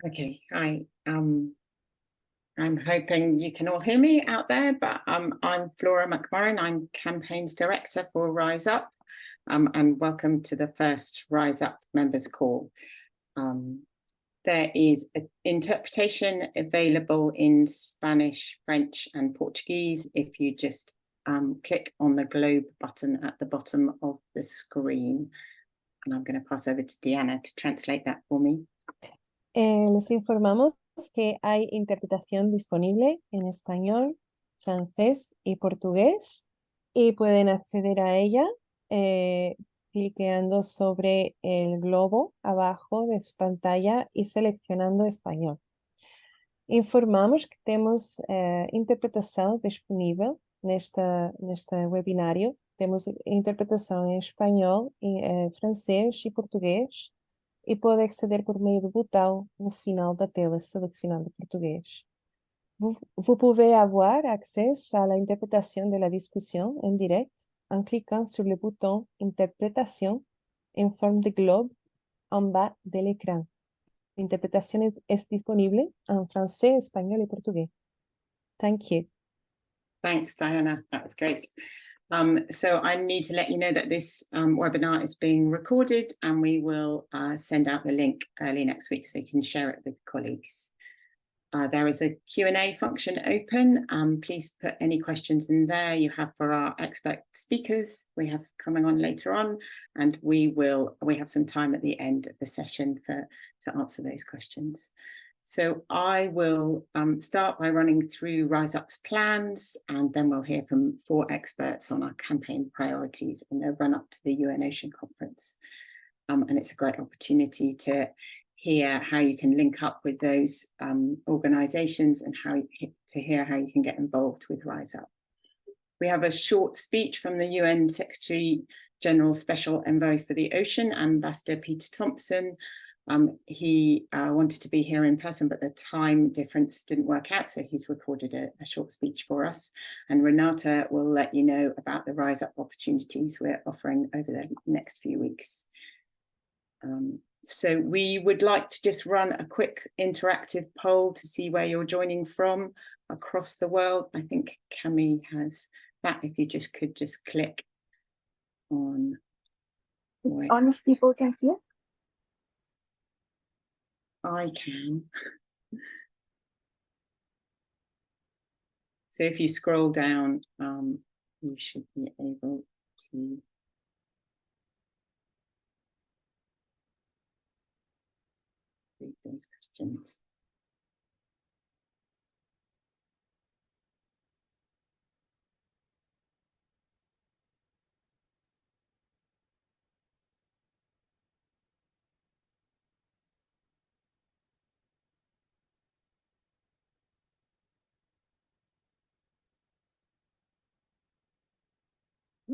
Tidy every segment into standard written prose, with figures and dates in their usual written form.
Okay, hi. I'm hoping you can all hear me out there, but I'm Flora McMorrin. I'm Campaigns Director for Rise Up, and welcome to the first Rise Up members call. There is an interpretation available in Spanish, French, and Portuguese if you just click on the globe button at the bottom of the screen. And I'm going to pass over to Deanna to translate that for me. Les informamos que hay interpretación disponible en español, francés y portugués y pueden acceder a ella cliqueando sobre el globo abajo de su pantalla y seleccionando español. Informamos que temos interpretação disponível neste webinário. Temos interpretação em espanhol, francês e português e pode acceder por meio do botão no final da tela selecionando português. Vous pouvez avoir accès à la interprétation de la discussion en direct en cliquant sur le bouton Interprétation en forme de globe en bas de l'écran. La interpretación es disponible en francés, español y portugués. Thank you. Thanks, Diana. That was great. So I need to let you know that this webinar is being recorded and we will send out the link early next week so you can share it with colleagues. There is a Q&A function open. Please put any questions in there you have for our expert speakers we have coming on later on, and we have some time at the end of the session to answer those questions. So I will start by running through Rise Up's plans, and then we'll hear from 4 experts on our campaign priorities in the run-up to the UN Ocean Conference. And it's a great opportunity to hear how you can link up with those organisations and to hear how you can get involved with Rise Up. We have a short speech from the UN Secretary General Special Envoy for the Ocean, Ambassador Peter Thomson. He wanted to be here in person, but the time difference didn't work out, so he's recorded a short speech for us. And Renata will let you know about the Rise Up opportunities we're offering over the next few weeks. So we would like to just run a quick interactive poll to see where you're joining from across the world. I think Cami has that. If you could just click on. On if people can see it. I can. So if you scroll down, you should be able to read those questions.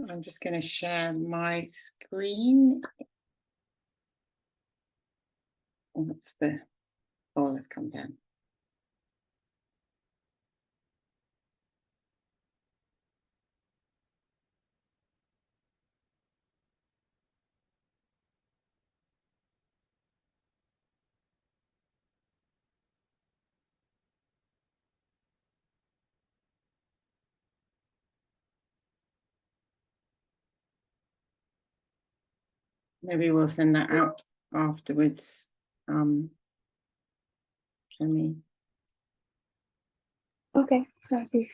I'm just going to share my screen. Oh, let's come down. Maybe we'll send that out afterwards. Can we? Okay, sounds good.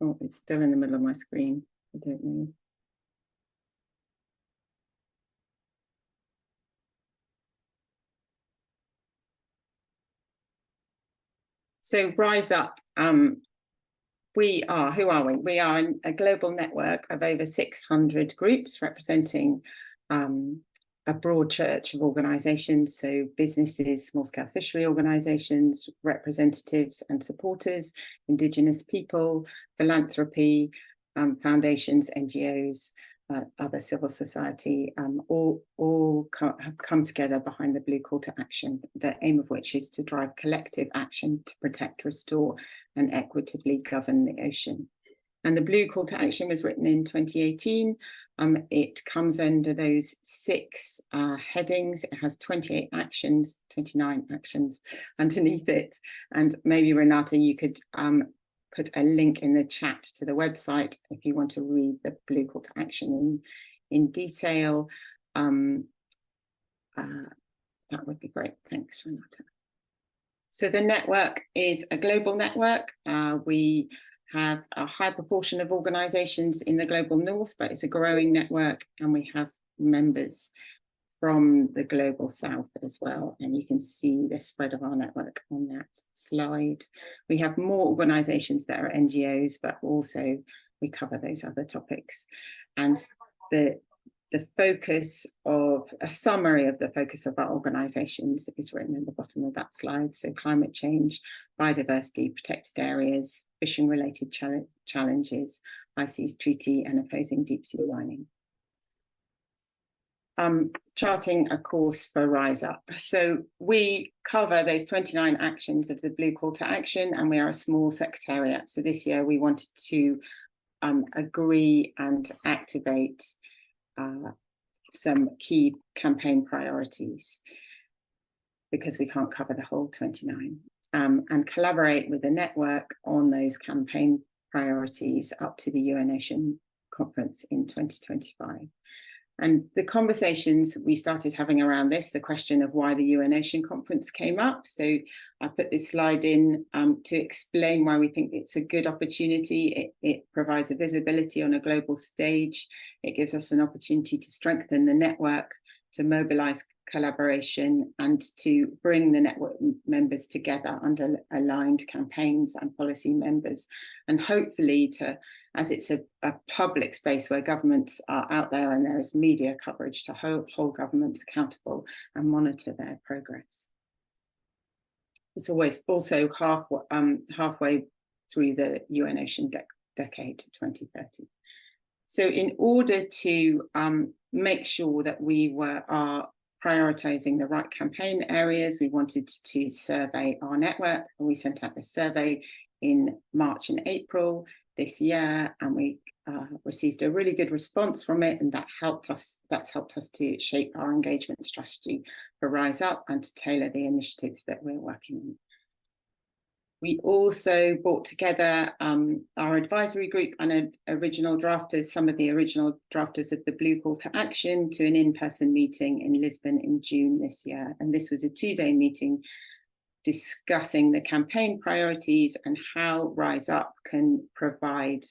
Oh, it's still in the middle of my screen. I don't know. So Rise Up, who are we? We are a global network of over 600 groups representing a broad church of organisations, so businesses, small-scale fishery organisations, representatives and supporters, Indigenous people, philanthropy, foundations, NGOs, other civil society, all have come together behind the Blue Call to Action, the aim of which is to drive collective action to protect, restore and equitably govern the ocean. And the blue call to action was written in 2018. It comes under those 6 headings. It has 28 actions, 29 actions underneath it. And maybe Renata, you could put a link in the chat to the website if you want to read the blue call to action in detail. That would be great. Thanks, Renata. So the network is a global network. We have a high proportion of organisations in the global north, but it's a growing network, and we have members from the global south as well. And you can see the spread of our network on that slide. We have more organisations that are NGOs, but also we cover those other topics. And the focus of a summary of the focus of our organisations is written in the bottom of that slide. So climate change, biodiversity, protected areas, fishing related challenges, High Seas Treaty, and opposing deep sea mining. Charting a course for Rise Up. So we cover those 29 actions of the Blue Call to Action, and we are a small secretariat. So this year we wanted to agree and activate some key campaign priorities, because we can't cover the whole 29, and collaborate with the network on those campaign priorities up to the UN Ocean Conference in 2025. And the conversations we started having around this, the question of why the UN Ocean Conference came up. So I put this slide in to explain why we think it's a good opportunity. It provides a visibility on a global stage. It gives us an opportunity to strengthen the network, to mobilize collaboration, and to bring the network members together under aligned campaigns and policy members. And hopefully to, as it's a public space where governments are out there and there is media coverage, to hold governments accountable and monitor their progress. It's always also halfway through the UN Ocean decade to 2030. So in order to make sure that we are prioritising the right campaign areas, we wanted to survey our network, and we sent out this survey in March and April this year, and we received a really good response from it, and that's helped us to shape our engagement strategy for Rise Up and to tailor the initiatives that we're working on. We also brought together our advisory group and original drafters, some of the original drafters of the Blue Call to Action, to an in-person meeting in Lisbon in June this year. And this was a 2-day meeting discussing the campaign priorities and how Rise Up can provide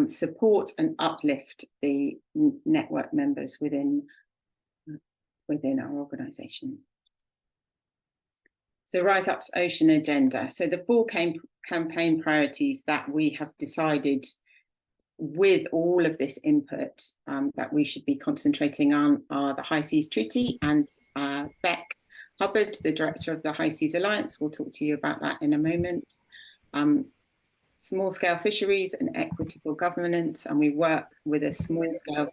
support and uplift the network members within our organisation. So Rise Up's ocean agenda. So the 4 campaign priorities that we have decided, with all of this input, that we should be concentrating on are the High Seas Treaty, and Beck Hubbard, the director of the High Seas Alliance, will talk to you about that in a moment. Small-scale fisheries and equitable governance, and we work with a small-scale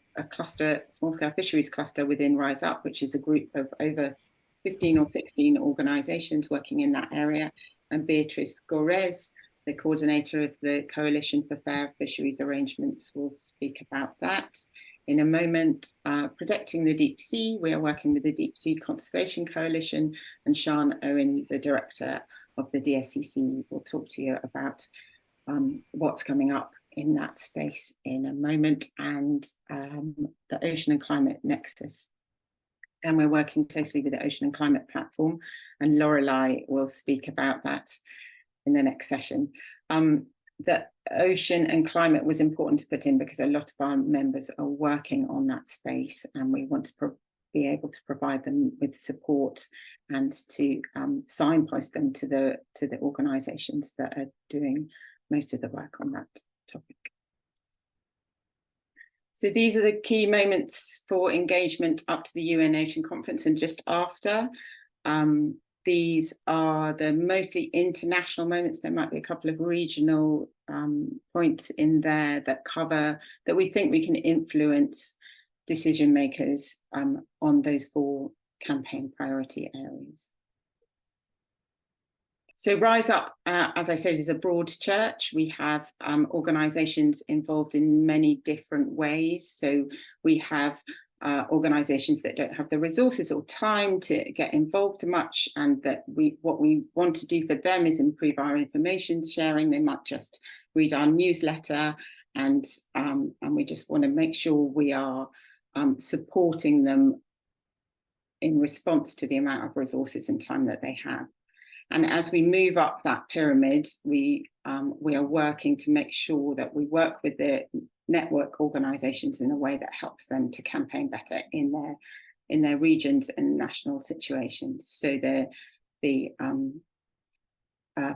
fisheries cluster within Rise Up, which is a group of over 15 or 16 organisations working in that area. And Beatrice Gorez, the coordinator of the Coalition for Fair Fisheries Arrangements, will speak about that in a moment. Protecting the deep sea, we are working with the Deep Sea Conservation Coalition, and Sian, Owen, the director of the DSCC, will talk to you about what's coming up in that space in a moment, and the Ocean and Climate Nexus. And we're working closely with the Ocean and Climate Platform, and Loreley will speak about that in the next session. The ocean and climate was important to put in because a lot of our members are working on that space, and we want to be able to provide them with support and to signpost them to the organisations that are doing most of the work on that topic. So these are the key moments for engagement up to the UN Ocean Conference and just after. These are the mostly international moments. There might be a couple of regional points in there that we think we can influence decision makers on those 4 campaign priority areas. So Rise Up, as I said, is a broad church. We have organisations involved in many different ways. So we have organisations that don't have the resources or time to get involved much, and that what we want to do for them is improve our information sharing. They might just read our newsletter, and we just want to make sure we are supporting them in response to the amount of resources and time that they have. And as we move up that pyramid, we are working to make sure that we work with the network organisations in a way that helps them to campaign better in their regions and national situations. So the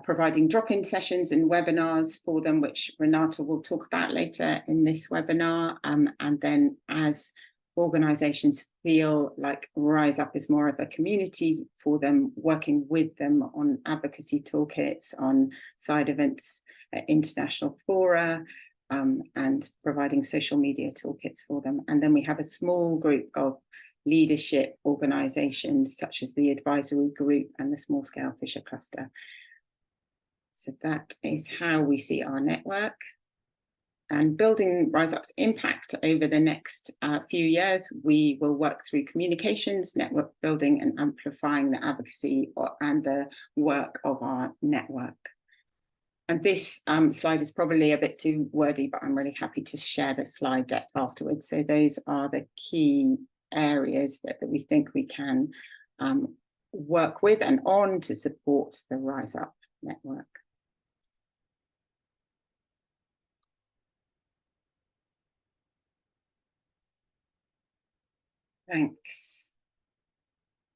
providing drop-in sessions and webinars for them, which Renata will talk about later in this webinar, and then as organisations feel like Rise Up is more of a community for them, working with them on advocacy toolkits, on side events at international fora, and providing social media toolkits for them. And then we have a small group of leadership organisations such as the Advisory Group and the Small Scale Fisher Cluster. So that is how we see our network. And building Rise Up's impact over the next few years, we will work through communications, network building, and amplifying the advocacy and the work of our network. And this slide is probably a bit too wordy, but I'm really happy to share the slide deck afterwards. So those are the key areas that we think we can work with and on to support the Rise Up network. Thanks.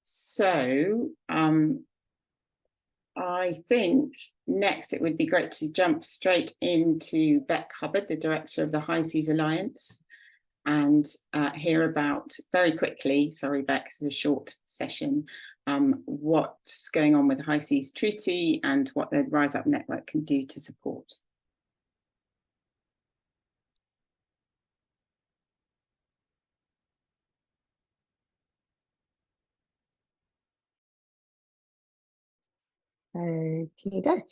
So I think next it would be great to jump straight into Beck Hubbard, the director of the High Seas Alliance, and hear about very quickly, sorry Beck, this is a short session, what's going on with the High Seas Treaty and what the Rise Up network can do to support. Okey-doke.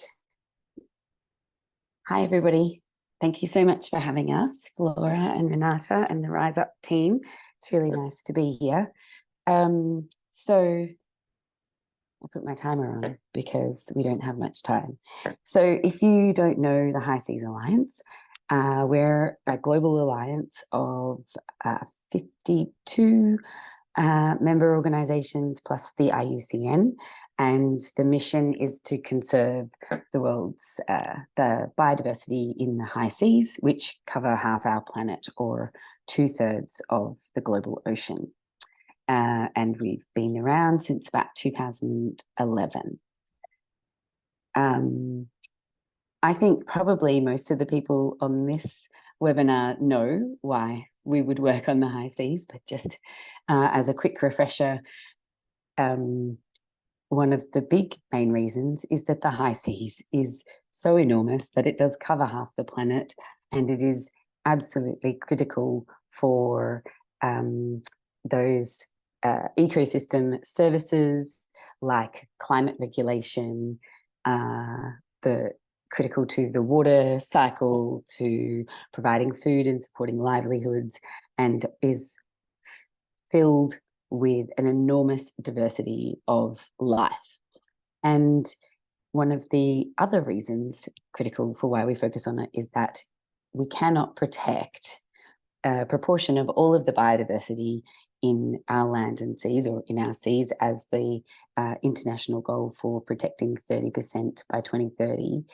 Hi, everybody. Thank you so much for having us, Flora and Renata and the Rise Up team. It's really nice to be here. So I'll put my timer on because we don't have much time. So if you don't know the High Seas Alliance, we're a global alliance of 52 member organizations plus the IUCN, and the mission is to conserve the world's the biodiversity in the high seas, which cover half our planet or 2/3 of the global ocean. And we've been around since about 2011. I think probably most of the people on this webinar know why we would work on the high seas, but just as a quick refresher, one of the big main reasons is that the high seas is so enormous that it does cover half the planet, and it is absolutely critical for those ecosystem services like climate regulation, critical to the water cycle, to providing food and supporting livelihoods, and is filled with an enormous diversity of life. And one of the other reasons critical for why we focus on it is that we cannot protect a proportion of all of the biodiversity in our land and seas, or in our seas, as the international goal for protecting 30% by 2030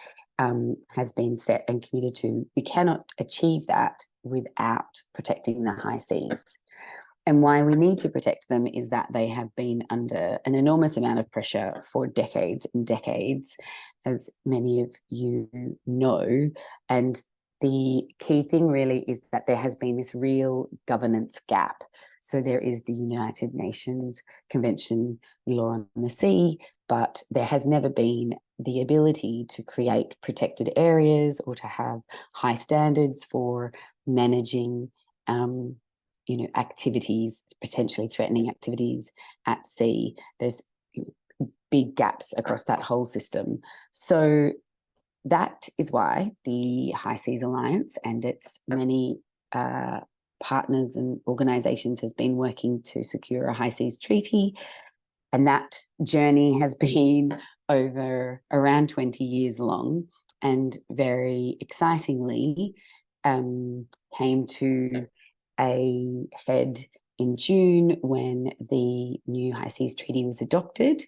has been set and committed to. We cannot achieve that without protecting the high seas. And why we need to protect them is that they have been under an enormous amount of pressure for decades and decades, as many of you know. And the key thing really is that there has been this real governance gap. So there is the United Nations Convention Law on the Sea, but there has never been the ability to create protected areas or to have high standards for managing activities, potentially threatening activities at sea. There's big gaps across that whole system. So that is why the High Seas Alliance and its many partners and organisations has been working to secure a High Seas Treaty. And that journey has been over around 20 years long, and very excitingly came to a head in June when the new High Seas Treaty was adopted.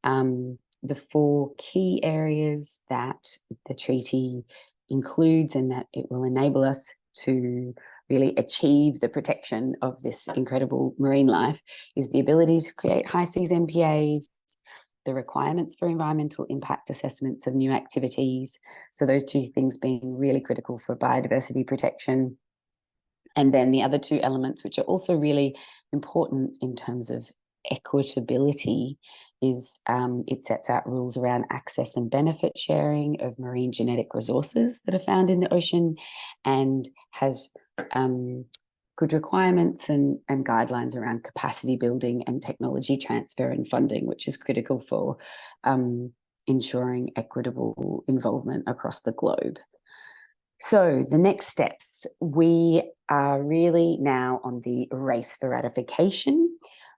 The 4 key areas that the treaty includes and that it will enable us to really achieve the protection of this incredible marine life is the ability to create high seas MPAs, the requirements for environmental impact assessments of new activities. So those 2 things being really critical for biodiversity protection. And then the other 2 elements, which are also really important in terms of equitability, is it sets out rules around access and benefit sharing of marine genetic resources that are found in the ocean, and has good requirements and guidelines around capacity building and technology transfer and funding, which is critical for ensuring equitable involvement across the globe. So the next steps, we are really now on the race for ratification.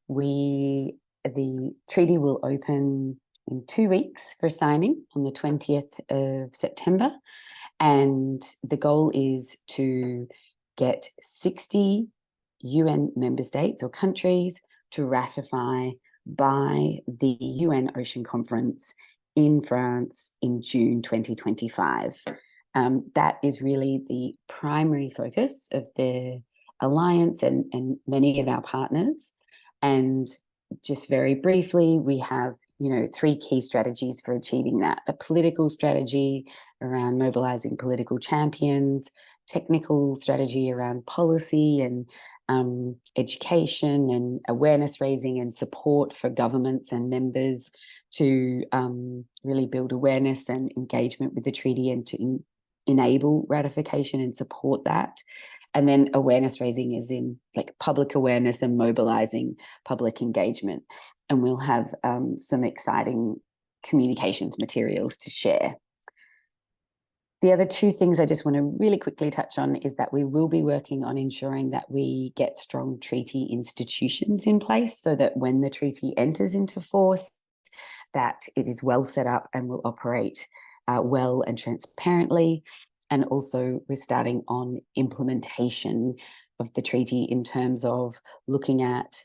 The treaty will open in 2 weeks for signing on the 20th of September. And the goal is to get 60 UN member states or countries to ratify by the UN Ocean Conference in France in June 2025. That is really the primary focus of the Alliance and many of our partners. And just very briefly, we have 3 key strategies for achieving that: a political strategy around mobilizing political champions, technical strategy around policy and education and awareness raising and support for governments and members to really build awareness and engagement with the treaty and to enable ratification and support that. And then awareness raising is in like public awareness and mobilizing public engagement. And we'll have some exciting communications materials to share. The other 2 things I just want to really quickly touch on is that we will be working on ensuring that we get strong treaty institutions in place so that when the treaty enters into force, that it is well set up and will operate well and transparently. And also we're starting on implementation of the treaty in terms of looking at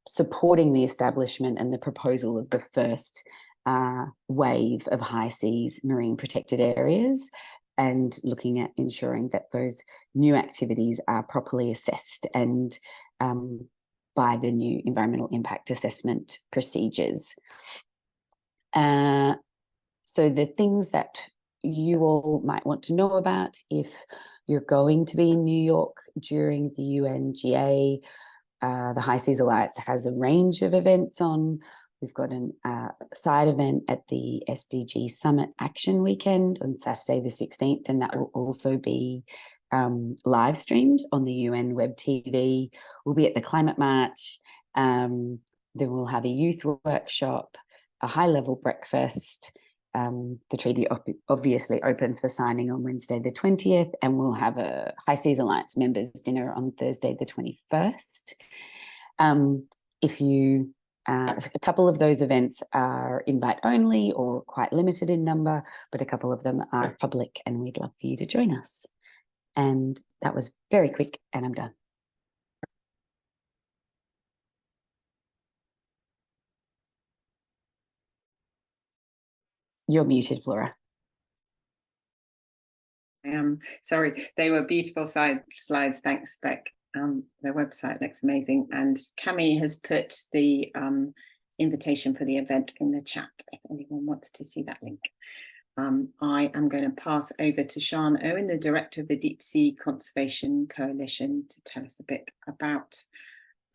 supporting the establishment and the proposal of the first wave of high seas marine protected areas, and looking at ensuring that those new activities are properly assessed and by the new environmental impact assessment procedures. So the things that you all might want to know about if you're going to be in New York during the UNGA, the High Seas Alliance has a range of events on. We've got a side event at the SDG Summit Action Weekend on Saturday the 16th, and that will also be live streamed on the UN Web TV. We'll be at the Climate March. Then we'll have a youth workshop, a high-level breakfast. The treaty obviously opens for signing on Wednesday the 20th, and we'll have a High Seas Alliance members dinner on Thursday the 21st. A couple of those events are invite only or quite limited in number, but a couple of them are public, and we'd love for you to join us. And that was very quick, and I'm done. You're muted, Flora. Sorry, they were beautiful slides. Thanks, Beck. Their website looks amazing. And Cami has put the invitation for the event in the chat if anyone wants to see that link. I am going to pass over to Sian Owen, the director of the Deep Sea Conservation Coalition, to tell us a bit about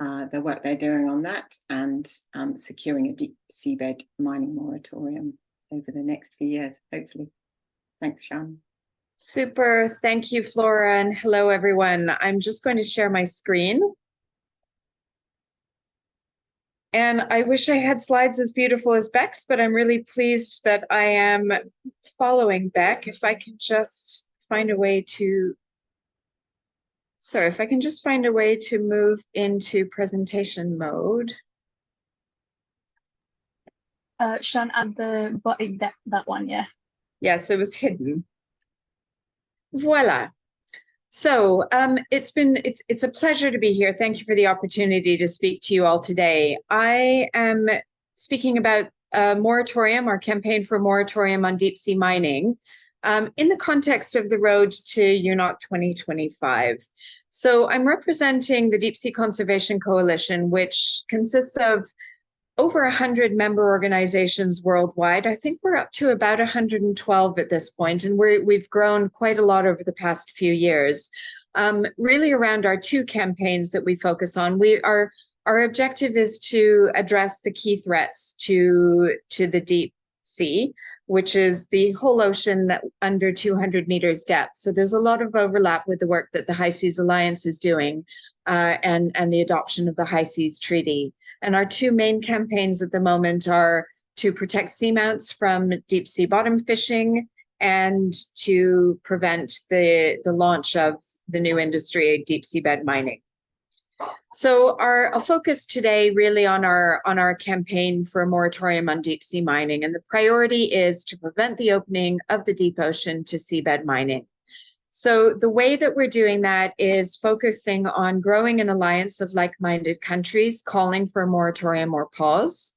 the work they're doing on that and securing a deep seabed mining moratorium over the next few years, hopefully. Thanks, Sian. Super. Thank you, Flora, and hello, everyone. I'm just going to share my screen. And I wish I had slides as beautiful as Beck's, but I'm really pleased that I am following Beck. If I can just find a way to, if I can just find a way to move into presentation mode. Sian, at the bottom, that one, yeah. Yes, it was hidden. Voila. So it's a pleasure to be here. Thank you for the opportunity to speak to you all today. I am speaking about a moratorium, our campaign for a moratorium on deep sea mining, in the context of the road to UNOC 2025. So I'm representing the Deep Sea Conservation Coalition, which consists of over 100 member organizations worldwide. I think we're up to about 112 at this point, and we've grown quite a lot over the past few years, really around our two campaigns that we focus on. Our objective is to address the key threats to the deep sea, which is the whole ocean that under 200 meters depth. So there's a lot of overlap with the work that the High Seas Alliance is doing, and the adoption of the High Seas Treaty. And our two main campaigns at the moment are to protect seamounts from deep sea bottom fishing and to prevent the launch of the new industry, deep seabed mining. So I'll focus today really on our campaign for a moratorium on deep sea mining. And the priority is to prevent the opening of the deep ocean to seabed mining. So the way that we're doing that is focusing on growing an alliance of like-minded countries, calling for a moratorium or pause.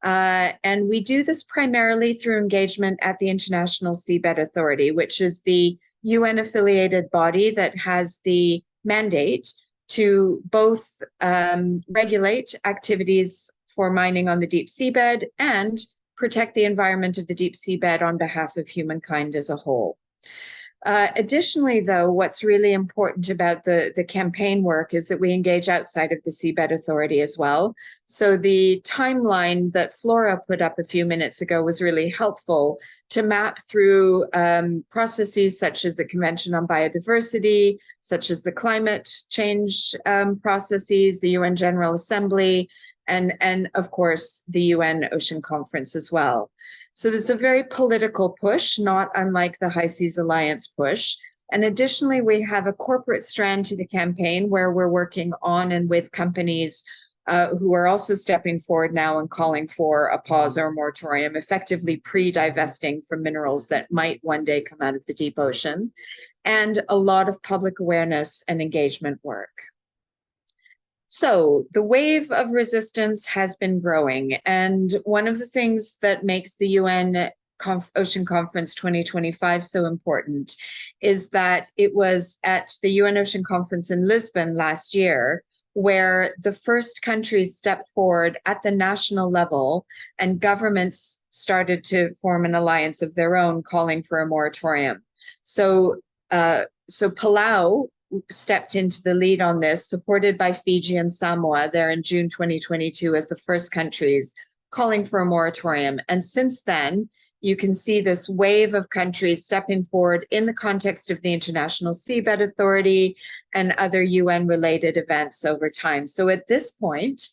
And we do this primarily through engagement at the International Seabed Authority, which is the UN-affiliated body that has the mandate to both regulate activities for mining on the deep seabed and protect the environment of the deep seabed on behalf of humankind as a whole. Additionally, though, what's really important about the campaign work is that we engage outside of the Seabed Authority as well. So the timeline that Flora put up a few minutes ago was really helpful to map through processes such as the Convention on Biodiversity, such as the climate change processes, the UN General Assembly, and of course, the UN Ocean Conference as well. So there's a very political push, not unlike the High Seas Alliance push. And additionally, we have a corporate strand to the campaign where we're working on and with companies who are also stepping forward now and calling for a pause or a moratorium, effectively pre-divesting from minerals that might one day come out of the deep ocean, and a lot of public awareness and engagement work. So the wave of resistance has been growing, and one of the things that makes the UN Ocean Conference 2025 so important is that it was at the UN Ocean Conference in Lisbon last year where the first countries stepped forward at the national level and governments started to form an alliance of their own calling for a moratorium. So Palau stepped into the lead on this, supported by Fiji and Samoa there in June 2022 as the first countries calling for a moratorium. And since then, you can see this wave of countries stepping forward in the context of the International Seabed Authority and other UN-related events over time. So at this point,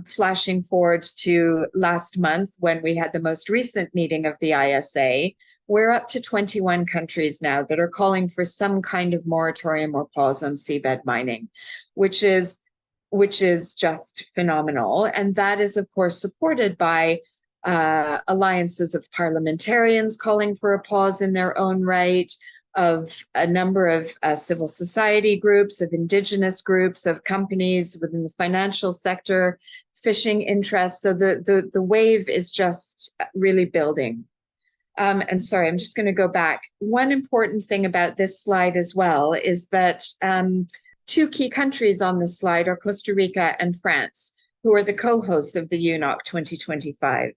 flashing forward to last month when we had the most recent meeting of the ISA, we're up to 21 countries now that are calling for some kind of moratorium or pause on seabed mining, which is just phenomenal. And that is, of course, supported by alliances of parliamentarians calling for a pause in their own right, of a number of civil society groups, of indigenous groups, of companies within the financial sector, fishing interests. So the wave is just really building. And sorry, I'm just going to go back. One important thing about this slide as well is that two key countries on this slide are Costa Rica and France, who are the co-hosts of the UNOC 2025.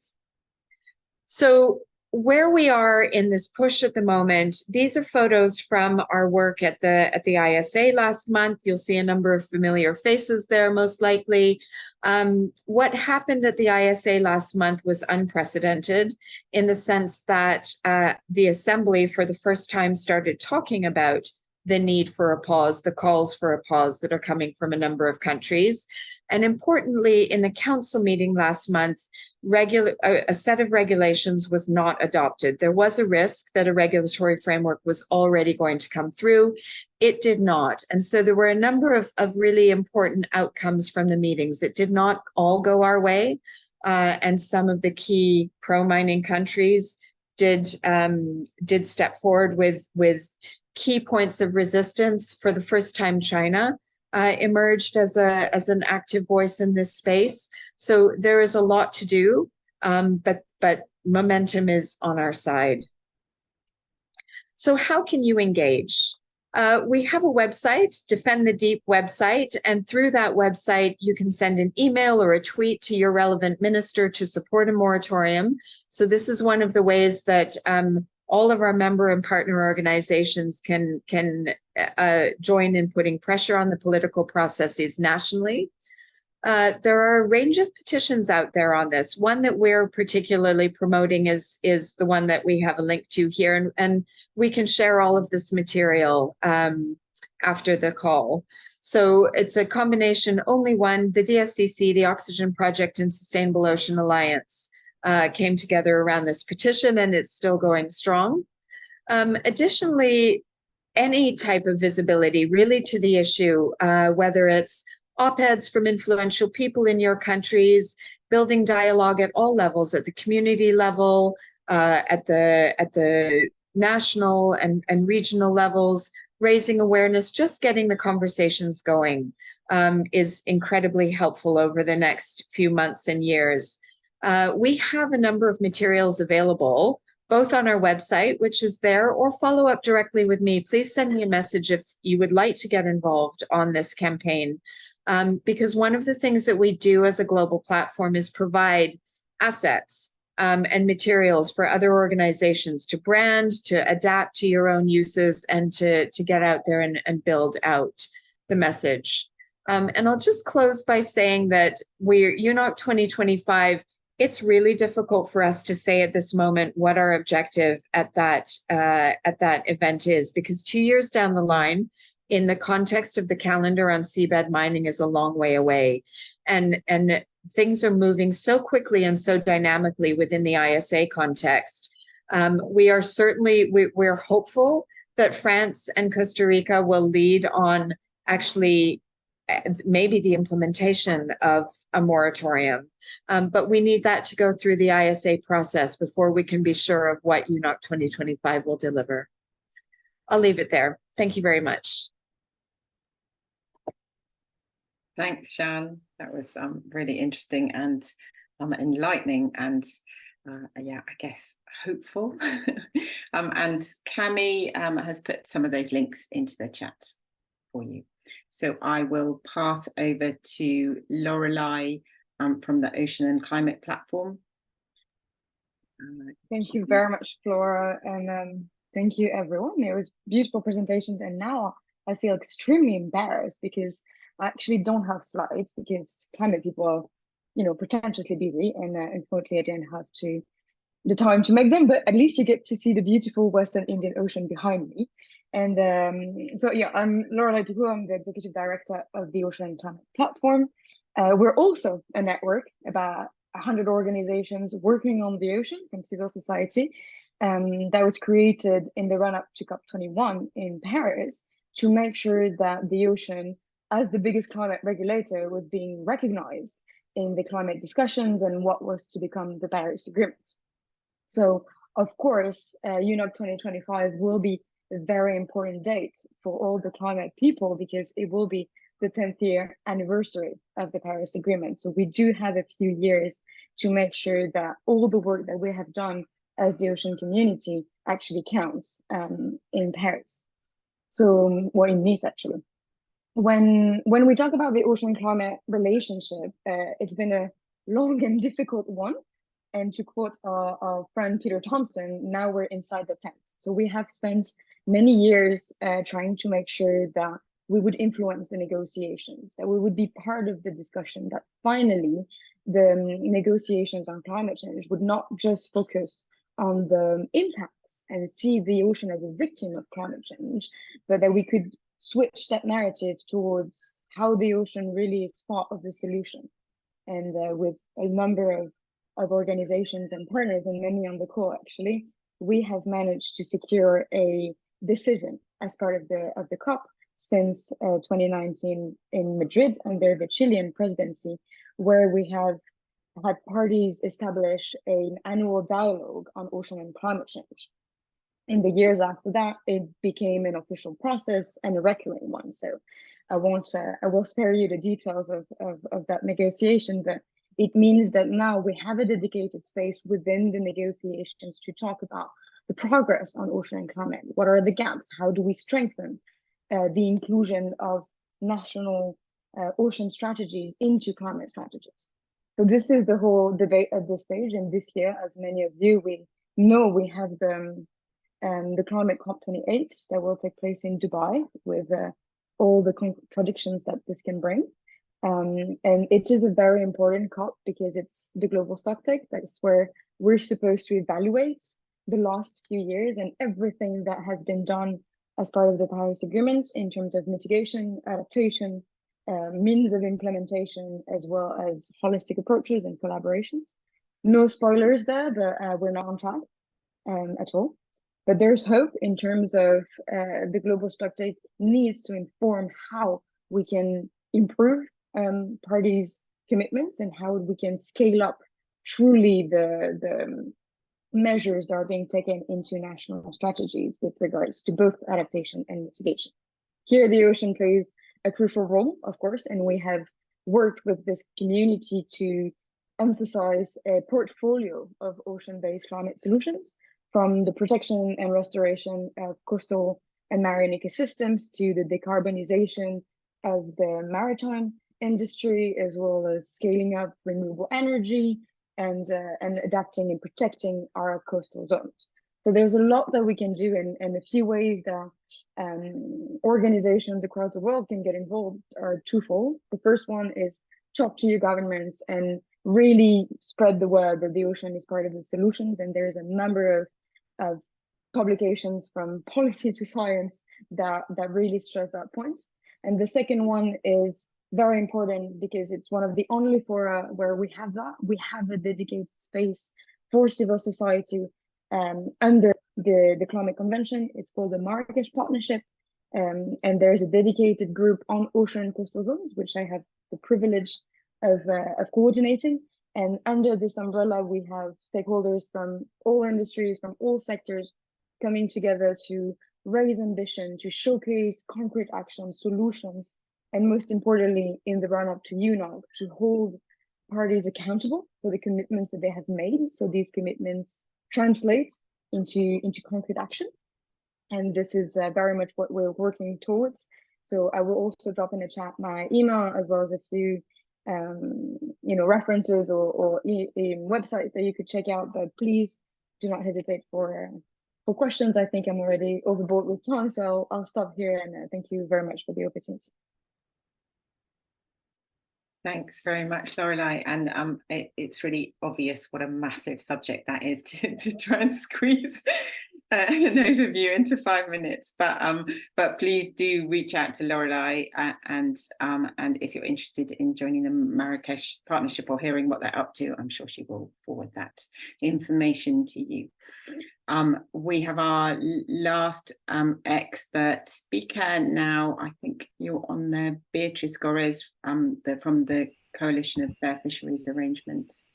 So where we are in this push at the moment, these are photos from our work at the ISA last month. You'll see a number of familiar faces there, most likely. What happened at the ISA last month was unprecedented in the sense that the Assembly for the first time started talking about the need for a pause, the calls for a pause that are coming from a number of countries. And importantly, in the council meeting last month, a set of regulations was not adopted. There was a risk that a regulatory framework was already going to come through. It did not. And so there were a number of really important outcomes from the meetings. It did not all go our way. And some of the key pro-mining countries did step forward with key points of resistance. For the first time, China emerged as an active voice in this space. So there is a lot to do, but momentum is on our side. So how can you engage? We have a website, Defend the Deep website, and through that website, you can send an email or a tweet to your relevant minister to support a moratorium. So this is one of the ways that all of our member and partner organizations can join in putting pressure on the political processes nationally. There are a range of petitions out there on this. One that we're particularly promoting is the one that we have a link to here, and we can share all of this material after the call. So it's a combination, only one, the DSCC, the Oxygen Project, and Sustainable Ocean Alliance came together around this petition, and it's still going strong. Additionally, any type of visibility really to the issue, whether it's op-eds from influential people in your countries, building dialogue at all levels, at the community level, at the national and regional levels, raising awareness, just getting the conversations going is incredibly helpful over the next few months and years. We have a number of materials available, both on our website, which is there, or follow up directly with me. Please send me a message if you would like to get involved on this campaign. Because one of the things that we do as a global platform is provide assets and materials for other organizations to brand, to adapt to your own uses, and to get out there and build out the message. And I'll just close by saying that we're UNOC 2025. It's really difficult for us to say at this moment what our objective at that event is, because 2 years down the line, in the context of the calendar on seabed mining, is a long way away. And things are moving so quickly and so dynamically within the ISA context. We're hopeful that France and Costa Rica will lead on actually maybe the implementation of a moratorium. But we need that to go through the ISA process before we can be sure of what UNOC 2025 will deliver. I'll leave it there. Thank you very much. Thanks, Sian. That was really interesting and enlightening and yeah, I guess hopeful. And Cami has put some of those links into the chat for you. So I will pass over to Loreley from the Ocean and Climate Platform. Thank you very much, Flora, and thank you, everyone. It was beautiful presentations, and now I feel extremely embarrassed because I actually don't have slides because climate people are, you know, pretentiously busy, and unfortunately I didn't have the time to make them, but at least you get to see the beautiful Western Indian Ocean behind me. And so yeah, I'm Loreley Picourt. I'm the Executive Director of the Ocean and Climate Platform. We're also a network, about 100 organizations working on the ocean from civil society, that was created in the run-up to COP21 in Paris to make sure that the ocean, as the biggest climate regulator, was being recognized in the climate discussions and what was to become the Paris Agreement. So, of course, UNOC 2025 will be a very important date for all the climate people because it will be the 10th year anniversary of the Paris Agreement. So we do have a few years to make sure that all the work that we have done as the ocean community actually counts in Paris. So, or in Nice, actually. When we talk about the ocean-climate relationship, it's been a long and difficult one. And to quote our friend Peter Thomson, now we're inside the tent. So we have spent many years trying to make sure that we would influence the negotiations, that we would be part of the discussion, that finally the negotiations on climate change would not just focus on the impacts and see the ocean as a victim of climate change, but that we could switch that narrative towards how the ocean really is part of the solution. And with a number of organizations and partners, and many on the call actually, we have managed to secure a decision as part of the COP since 2019 in Madrid under the Chilean presidency, where we have had parties establish an annual dialogue on ocean and climate change. In the years after that, it became an official process and a recurring one. So I will spare you the details of that negotiation, but it means that now we have a dedicated space within the negotiations to talk about the progress on ocean and climate. What are the gaps? How do we strengthen the inclusion of national ocean strategies into climate strategies? So this is the whole debate at this stage. And this year, as many of you know, we have the climate COP28 that will take place in Dubai with all the contradictions that this can bring. And it is a very important COP because it's the global stocktake. That's where we're supposed to evaluate the last few years and everything that has been done as part of the Paris Agreement in terms of mitigation, adaptation, means of implementation, as well as holistic approaches and collaborations. No spoilers there, but we're not on track at all. But there's hope in terms of the global stocktake needs to inform how we can improve parties' commitments and how we can scale up truly the measures that are being taken into national strategies with regards to both adaptation and mitigation. Here, the ocean plays a crucial role, of course, and we have worked with this community to emphasize a portfolio of ocean-based climate solutions, from the protection and restoration of coastal and marine ecosystems to the decarbonization of the maritime industry, as well as scaling up renewable energy and adapting and protecting our coastal zones. So there's a lot that we can do, and a few ways that organizations across the world can get involved are twofold. The first one is talk to your governments and really spread the word that the ocean is part of the solutions. And there's a number of publications from policy to science that really stress that point. And the second one is very important because it's one of the only fora where we have that. We have a dedicated space for civil society under the Climate Convention. It's called the Marrakesh Partnership. And there's a dedicated group on ocean and coastal zones, which I have the privilege of coordinating. And under this umbrella, we have stakeholders from all industries, from all sectors, coming together to raise ambition, to showcase concrete action, solutions, and most importantly, in the run-up to UNOC, to hold parties accountable for the commitments that they have made. So these commitments translate into concrete action. And this is very much what we're working towards. So I will also drop in the chat my email, as well as a few references or websites that you could check out, but please do not hesitate for questions. I think I'm already overboard with time, so I'll stop here, and thank you very much for the opportunity. Thanks very much, Loreley. And it's really obvious what a massive subject that is to try and squeeze an overview into 5 minutes. But please do reach out to Loreley, and if you're interested in joining the Marrakesh Partnership or hearing what they're up to, I'm sure she will forward that information to you. We have our last expert speaker now. I think you're on there, Beatrice Gorez, from the Coalition of Fair Fisheries Arrangements.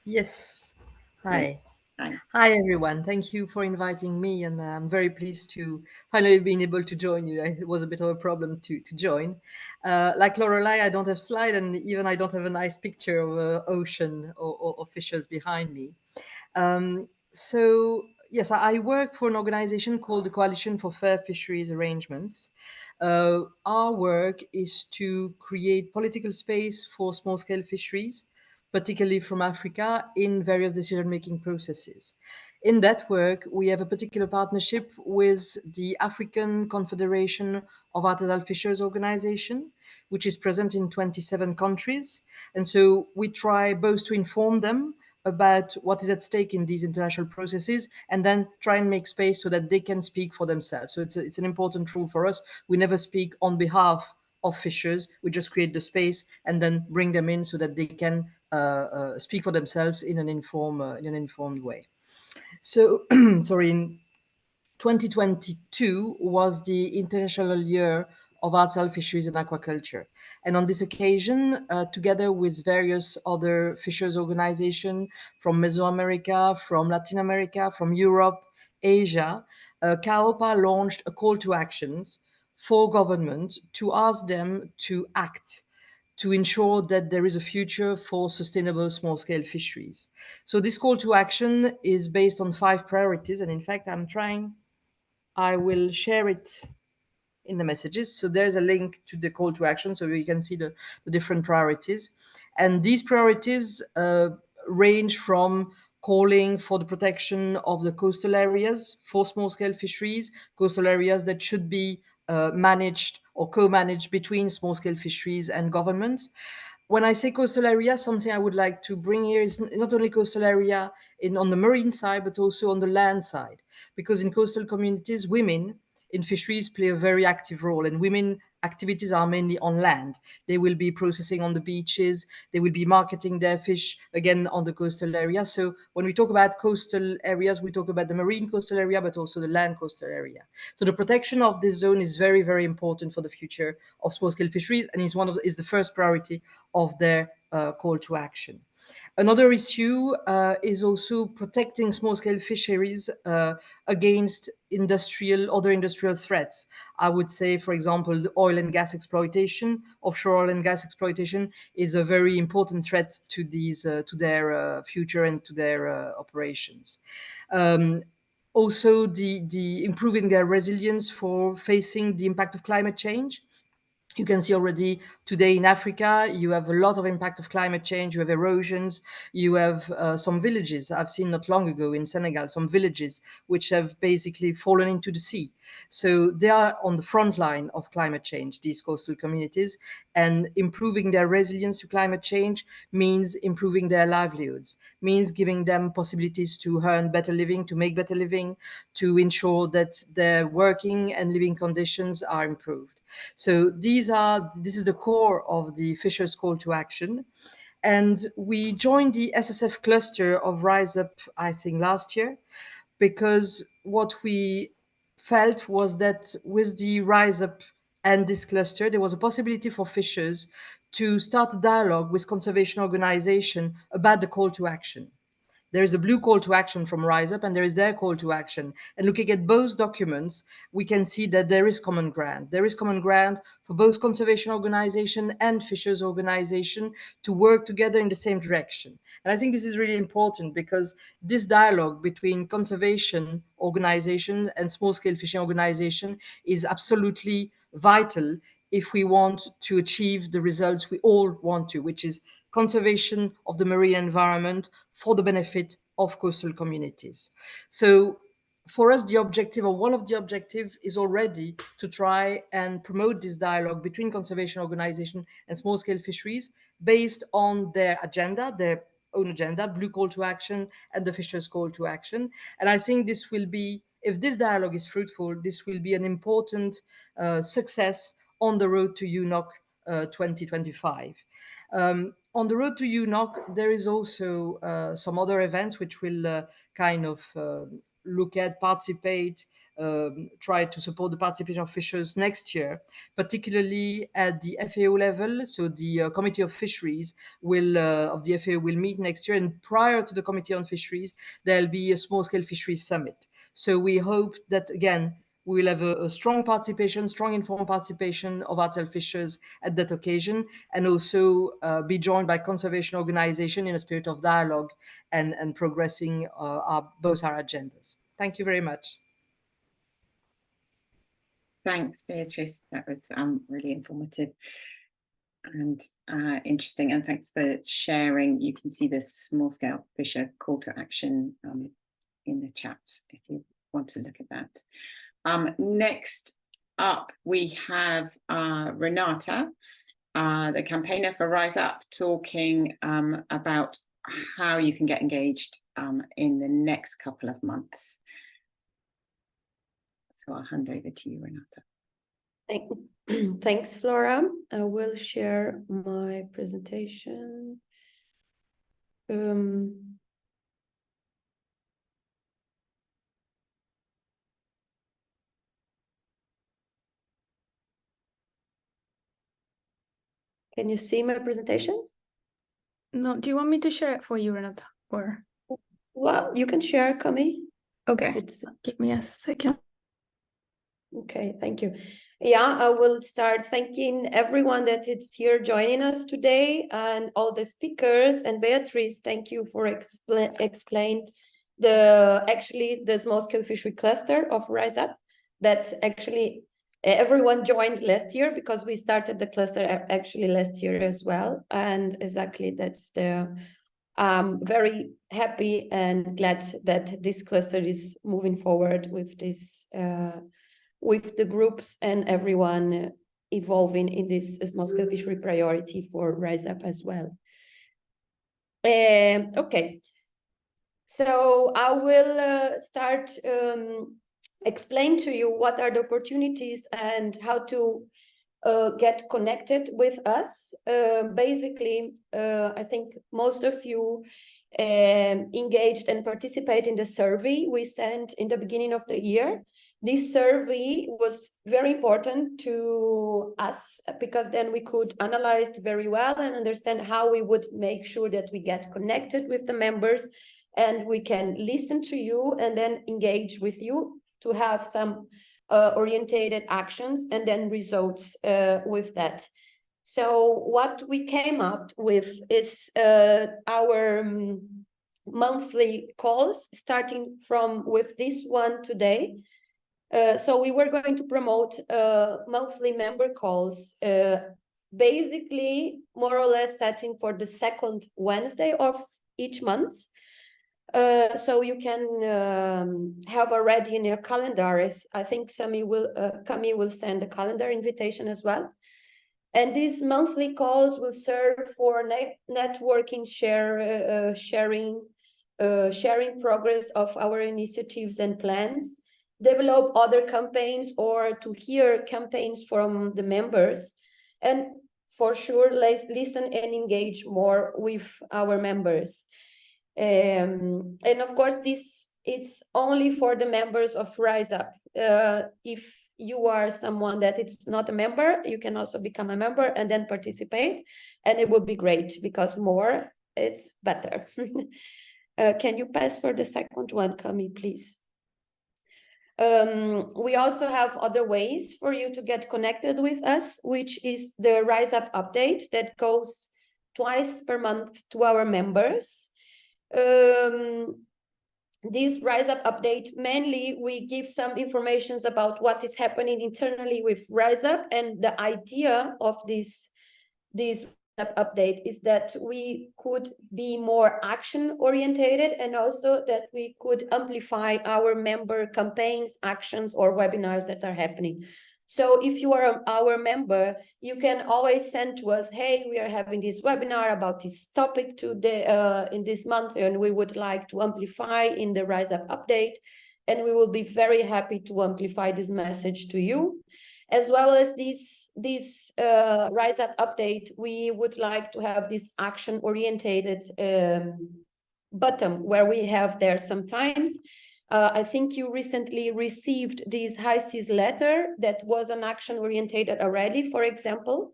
Yes. Hi. Hi. Hi, everyone. Thank you for inviting me, and I'm very pleased to finally being able to join you. It was a bit of a problem to join. Like Loreley, I don't have slide, and even I don't have a nice picture of ocean or fishes behind me. So yes, I work for an organization called the Coalition for Fair Fisheries Arrangements. Our work is to create political space for small-scale fisheries, particularly from Africa, in various decision-making processes. In that work, we have a particular partnership with the African Confederation of Artisanal Fishers Organization, which is present in 27 countries. And so we try both to inform them about what is at stake in these international processes, and then try and make space so that they can speak for themselves. So it's an important rule for us. We never speak on behalf of fishers. We just create the space and then bring them in so that they can speak for themselves in an informed way. So, sorry, in 2022 was the International Year of Artisanal Fisheries and Aquaculture. And on this occasion, together with various other fishers organizations from Mesoamerica, from Latin America, from Europe, Asia, CAOPA launched a call to actions for government to ask them to act to ensure that there is a future for sustainable small-scale fisheries. So this call to action is based on 5 priorities. And in fact, I will share it in the messages. So there's a link to the call to action so you can see the different priorities. And these priorities range from calling for the protection of the coastal areas for small-scale fisheries, coastal areas that should be managed or co-managed between small-scale fisheries and governments. When I say coastal area, something I would like to bring here is not only coastal area on the marine side, but also on the land side. Because in coastal communities, women in fisheries play a very active role, and women activities are mainly on land. They will be processing on the beaches, they will be marketing their fish, again, on the coastal area. So when we talk about coastal areas, we talk about the marine coastal area, but also the land coastal area. So the protection of this zone is very, very important for the future of small-scale fisheries, and is the first priority of their call to action. Another issue is also protecting small-scale fisheries against other industrial threats. I would say, for example, the oil and gas exploitation, offshore oil and gas exploitation is a very important threat to their future and to their operations. Also, the improving their resilience for facing the impact of climate change. You can see already today in Africa, you have a lot of impact of climate change. You have erosions. You have some villages. I've seen not long ago in Senegal, some villages which have basically fallen into the sea. So they are on the front line of climate change, these coastal communities, and improving their resilience to climate change means improving their livelihoods, means giving them possibilities to earn better living, to make better living, to ensure that their working and living conditions are improved. So this is the core of the Fishers call to action. And we joined the SSF cluster of Rise Up, I think, last year, because what we felt was that with the Rise Up and this cluster, there was a possibility for fishers to start a dialogue with conservation organization about the call to action. There is a blue call to action from Rise Up, and there is their call to action. And looking at both documents, we can see that there is common ground. There is common ground for both conservation organization and fishers organization to work together in the same direction. And I think this is really important because this dialogue between conservation organization and small-scale fishing organization is absolutely vital if we want to achieve the results we all want to, which is conservation of the marine environment for the benefit of coastal communities. So for us, the objective, or one of the objectives, is already to try and promote this dialogue between conservation organization and small-scale fisheries based on their agenda, their own agenda, blue call to action and the fishers call to action. And I think this will be, if this dialogue is fruitful, this will be an important success on the road to UNOC 2025. On the road to UNOC, there is also some other events which will kind of look at, participate, try to support the participation of fishers next year, particularly at the FAO level. So the Committee of Fisheries of the FAO will meet next year, and prior to the Committee on Fisheries, there'll be a small-scale fisheries summit. So we hope that, again, we will have a strong participation, strong informed participation of artisanal fishers at that occasion, and also be joined by conservation organization in a spirit of dialogue and progressing both our agendas. Thank you very much. Thanks, Beatrice. That was really informative and interesting. And thanks for sharing. You can see the small-scale fisher call to action in the chat if you want to look at that. Next up, we have Renata, the campaigner for Rise Up, talking about how you can get engaged in the next couple of months. So I'll hand over to you, Renata. Thanks, Flora. I will share my presentation. Can you see my presentation? No, do you want me to share it for you, Renata? Or Well, you can share, Cami. okay, give me a second. Okay, thank you. Yeah, I will start thanking everyone that is here joining us today and all the speakers. And Beatrice, thank you for explain the small-scale fishery cluster of Rise Up. That actually everyone joined last year because we started the cluster actually last year as well. And exactly that's the very happy and glad that this cluster is moving forward with this with the groups and everyone evolving in this small-scale fishery priority for Rise Up as well. Okay, so I will start explain to you what are the opportunities and how to get connected with us. Basically, I think most of you engaged and participate in the survey we sent in the beginning of the year. This survey was very important to us because then we could analyze it very well and understand how we would make sure that we get connected with the members and we can listen to you and then engage with you to have some orientated actions and then results with that. So what we came up with is our monthly calls, starting with this one today. So we were going to promote monthly member calls, basically more or less setting for the second Wednesday of each month. So you can have already in your calendar. I think Camille will send a calendar invitation as well. And these monthly calls will serve for networking, sharing progress of our initiatives and plans, develop other campaigns or to hear campaigns from the members, and for sure listen and engage more with our members. And of course, it's only for the members of Rise Up. If you are someone that it's not a member, you can also become a member and then participate, and it would be great because more, it's better. Can you pass for the second one, Camille, please? We also have other ways for you to get connected with us, which is the Rise Up update that goes twice per month to our members. This Rise Up update, mainly we give some information about what is happening internally with Rise Up, and the idea of this update is that we could be more action orientated and also that we could amplify our member campaigns, actions, or webinars that are happening. So if you are our member, you can always send to us, hey, we are having this webinar about this topic today in this month, and we would like to amplify in the Rise Up update, and we will be very happy to amplify this message to you. As well as this Rise Up update, we would like to have this action-orientated button where we have there sometimes. I think you recently received this High Seas letter that was an action-orientated already, for example,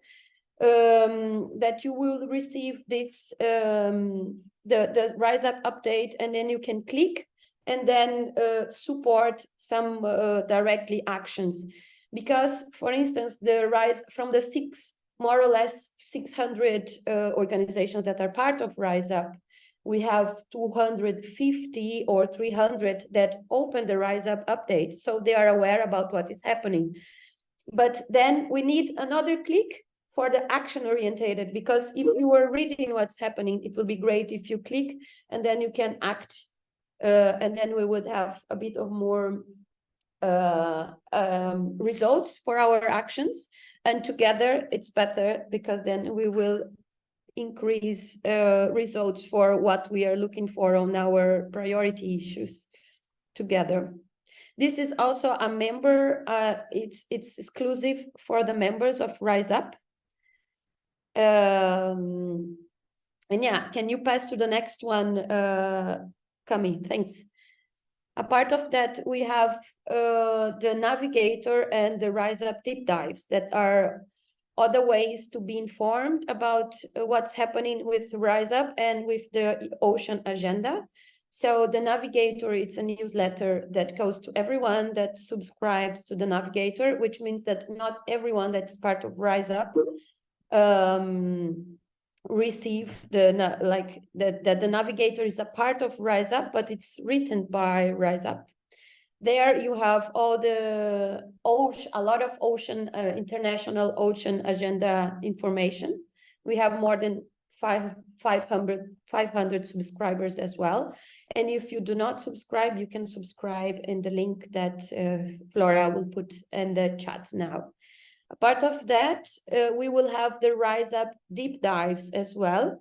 that you will receive this the Rise Up update, and then you can click and then support some directly actions. Because, for instance, the rise from the more or less 600 organizations that are part of Rise Up, we have 250 or 300 that open the Rise Up update, so they are aware about what is happening. But then we need another click for the action-orientated, because if you were reading what's happening, it would be great if you click and then you can act, and then we would have a bit of more results for our actions, and together it's better because then we will increase results for what we are looking for on our priority issues together. This is also a member, it's exclusive for the members of Rise Up. And yeah, can you pass to the next one, Cami? Thanks. A part of that, we have the Navigator and the Rise Up deep dives that are other ways to be informed about what's happening with Rise Up and with the ocean agenda. So the Navigator, it's a newsletter that goes to everyone that subscribes to the Navigator, which means that not everyone that's part of Rise Up receive the Navigator is a part of Rise Up, but it's written by Rise Up. There you have all the a lot of ocean, international ocean agenda information. We have more than 500 subscribers as well. And if you do not subscribe, you can subscribe in the link that Flora will put in the chat now. A part of that, we will have the Rise Up deep dives as well.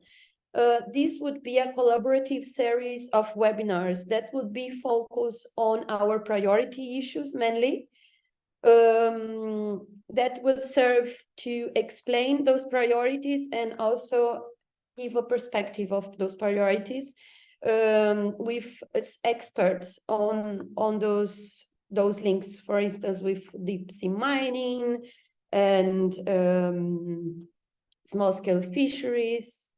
This would be a collaborative series of webinars that would be focused on our priority issues mainly. That will serve to explain those priorities and also give a perspective of those priorities with experts on those links, for instance, with deep sea mining and small-scale fisheries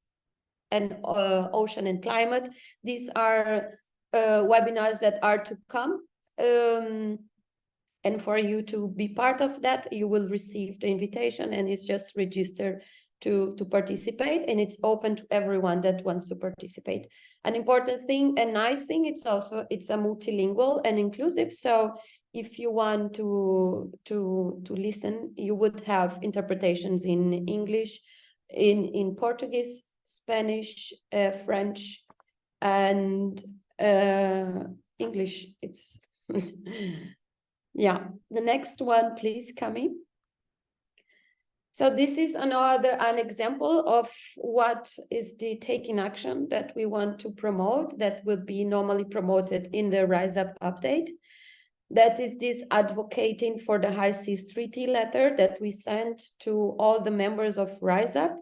and ocean and climate. These are webinars that are to come. And for you to be part of that, you will receive the invitation, and it's just register to participate, and it's open to everyone that wants to participate. An important thing, a nice thing, it's a multilingual and inclusive. So if you want to listen, you would have interpretations in English, in Portuguese, Spanish, French, and English. It's yeah. The next one, please, Cami. So this is an example of what is the taking action that we want to promote that will be normally promoted in the Rise Up update. That is this advocating for the High Seas Treaty letter that we sent to all the members of Rise Up.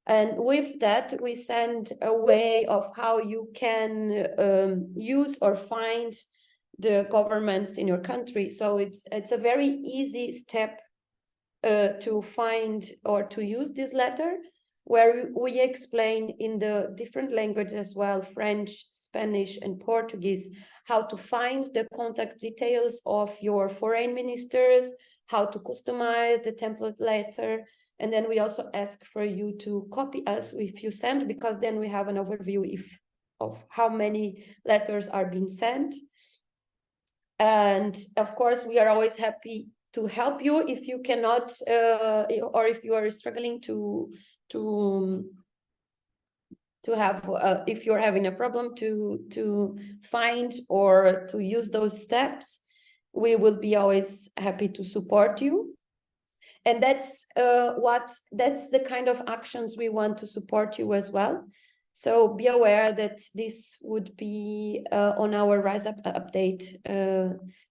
And with that, we send a way of how you can use or find the governments in your country. So it's a very easy step to find or to use this letter, where we explain in the different languages as well, French, Spanish, and Portuguese, how to find the contact details of your foreign ministers, how to customize the template letter. And then we also ask for you to copy us if you send, because then we have an overview of how many letters are being sent. And of course, we are always happy to help you if you cannot, or if you are struggling to have, if you're having a problem to find or to use those steps, we will be always happy to support you. And that's the kind of actions we want to support you as well. So be aware that this would be on our Rise Up update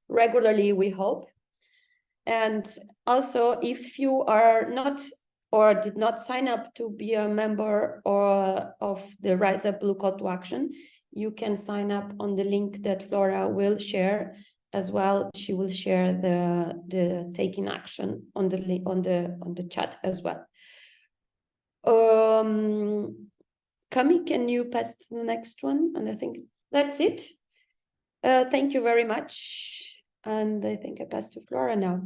regularly, we hope. And also, if you are not or did not sign up to be a member of the Rise Up Blue Call to Action, you can sign up on the link that Flora will share as well. She will share the taking action on the chat as well. Cami, can you pass to the next one? And I think that's it. Thank you very much. And I think I pass to Flora now.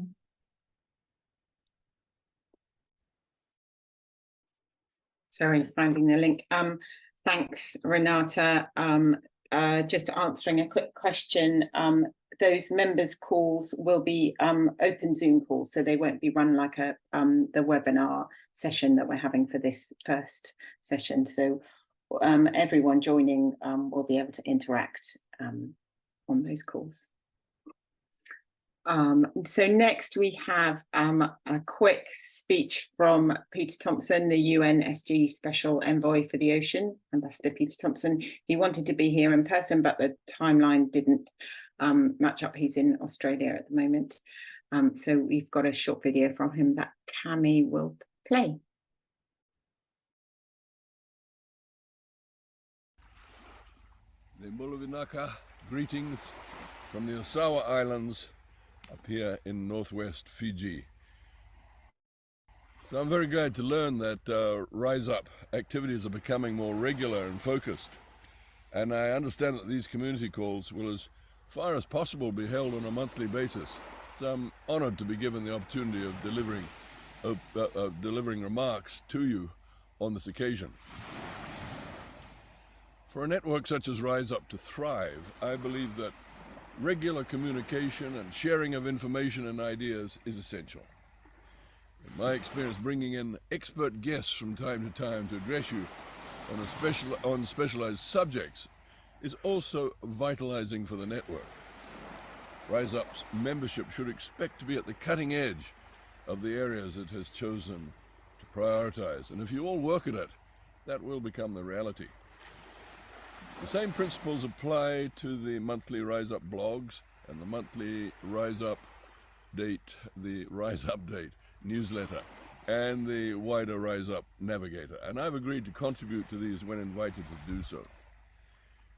Sorry, finding the link. Thanks, Renata. Just answering a quick question. Those members' calls will be open Zoom calls, so they won't be run like the webinar session that we're having for this first session. So everyone joining will be able to interact on those calls. So next we have a quick speech from Peter Thomson, the UNSG Special Envoy for the Ocean, Ambassador Peter Thomson. He wanted to be here in person, but the timeline didn't match up. He's in Australia at the moment. So we've got a short video from him that Cami will play. The Mulavinaka greetings from the Osawa Islands up here in northwest Fiji. So I'm very glad to learn that Rise Up activities are becoming more regular and focused. And I understand that these community calls will as far as possible be held on a monthly basis. So I'm honoured to be given the opportunity of delivering remarks to you on this occasion. For a network such as Rise Up to thrive, I believe that regular communication and sharing of information and ideas is essential. In my experience, bringing in expert guests from time to time to address you on specialized subjects is also vitalizing for the network. Rise Up's membership should expect to be at the cutting edge of the areas it has chosen to prioritize, and if you all work at it, that will become the reality. The same principles apply to the monthly Rise Up blogs and the monthly Rise Update newsletter and the wider Rise Up Navigator, and I've agreed to contribute to these when invited to do so.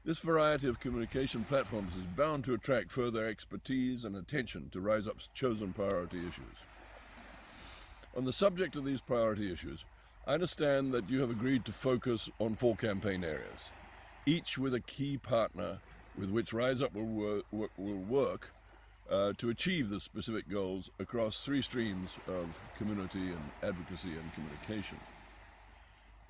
This variety of communication platforms is bound to attract further expertise and attention to Rise Up's chosen priority issues. On the subject of these priority issues, I understand that you have agreed to focus on 4 campaign areas, each with a key partner with which Rise Up will work to achieve the specific goals across 3 streams of community and advocacy and communication.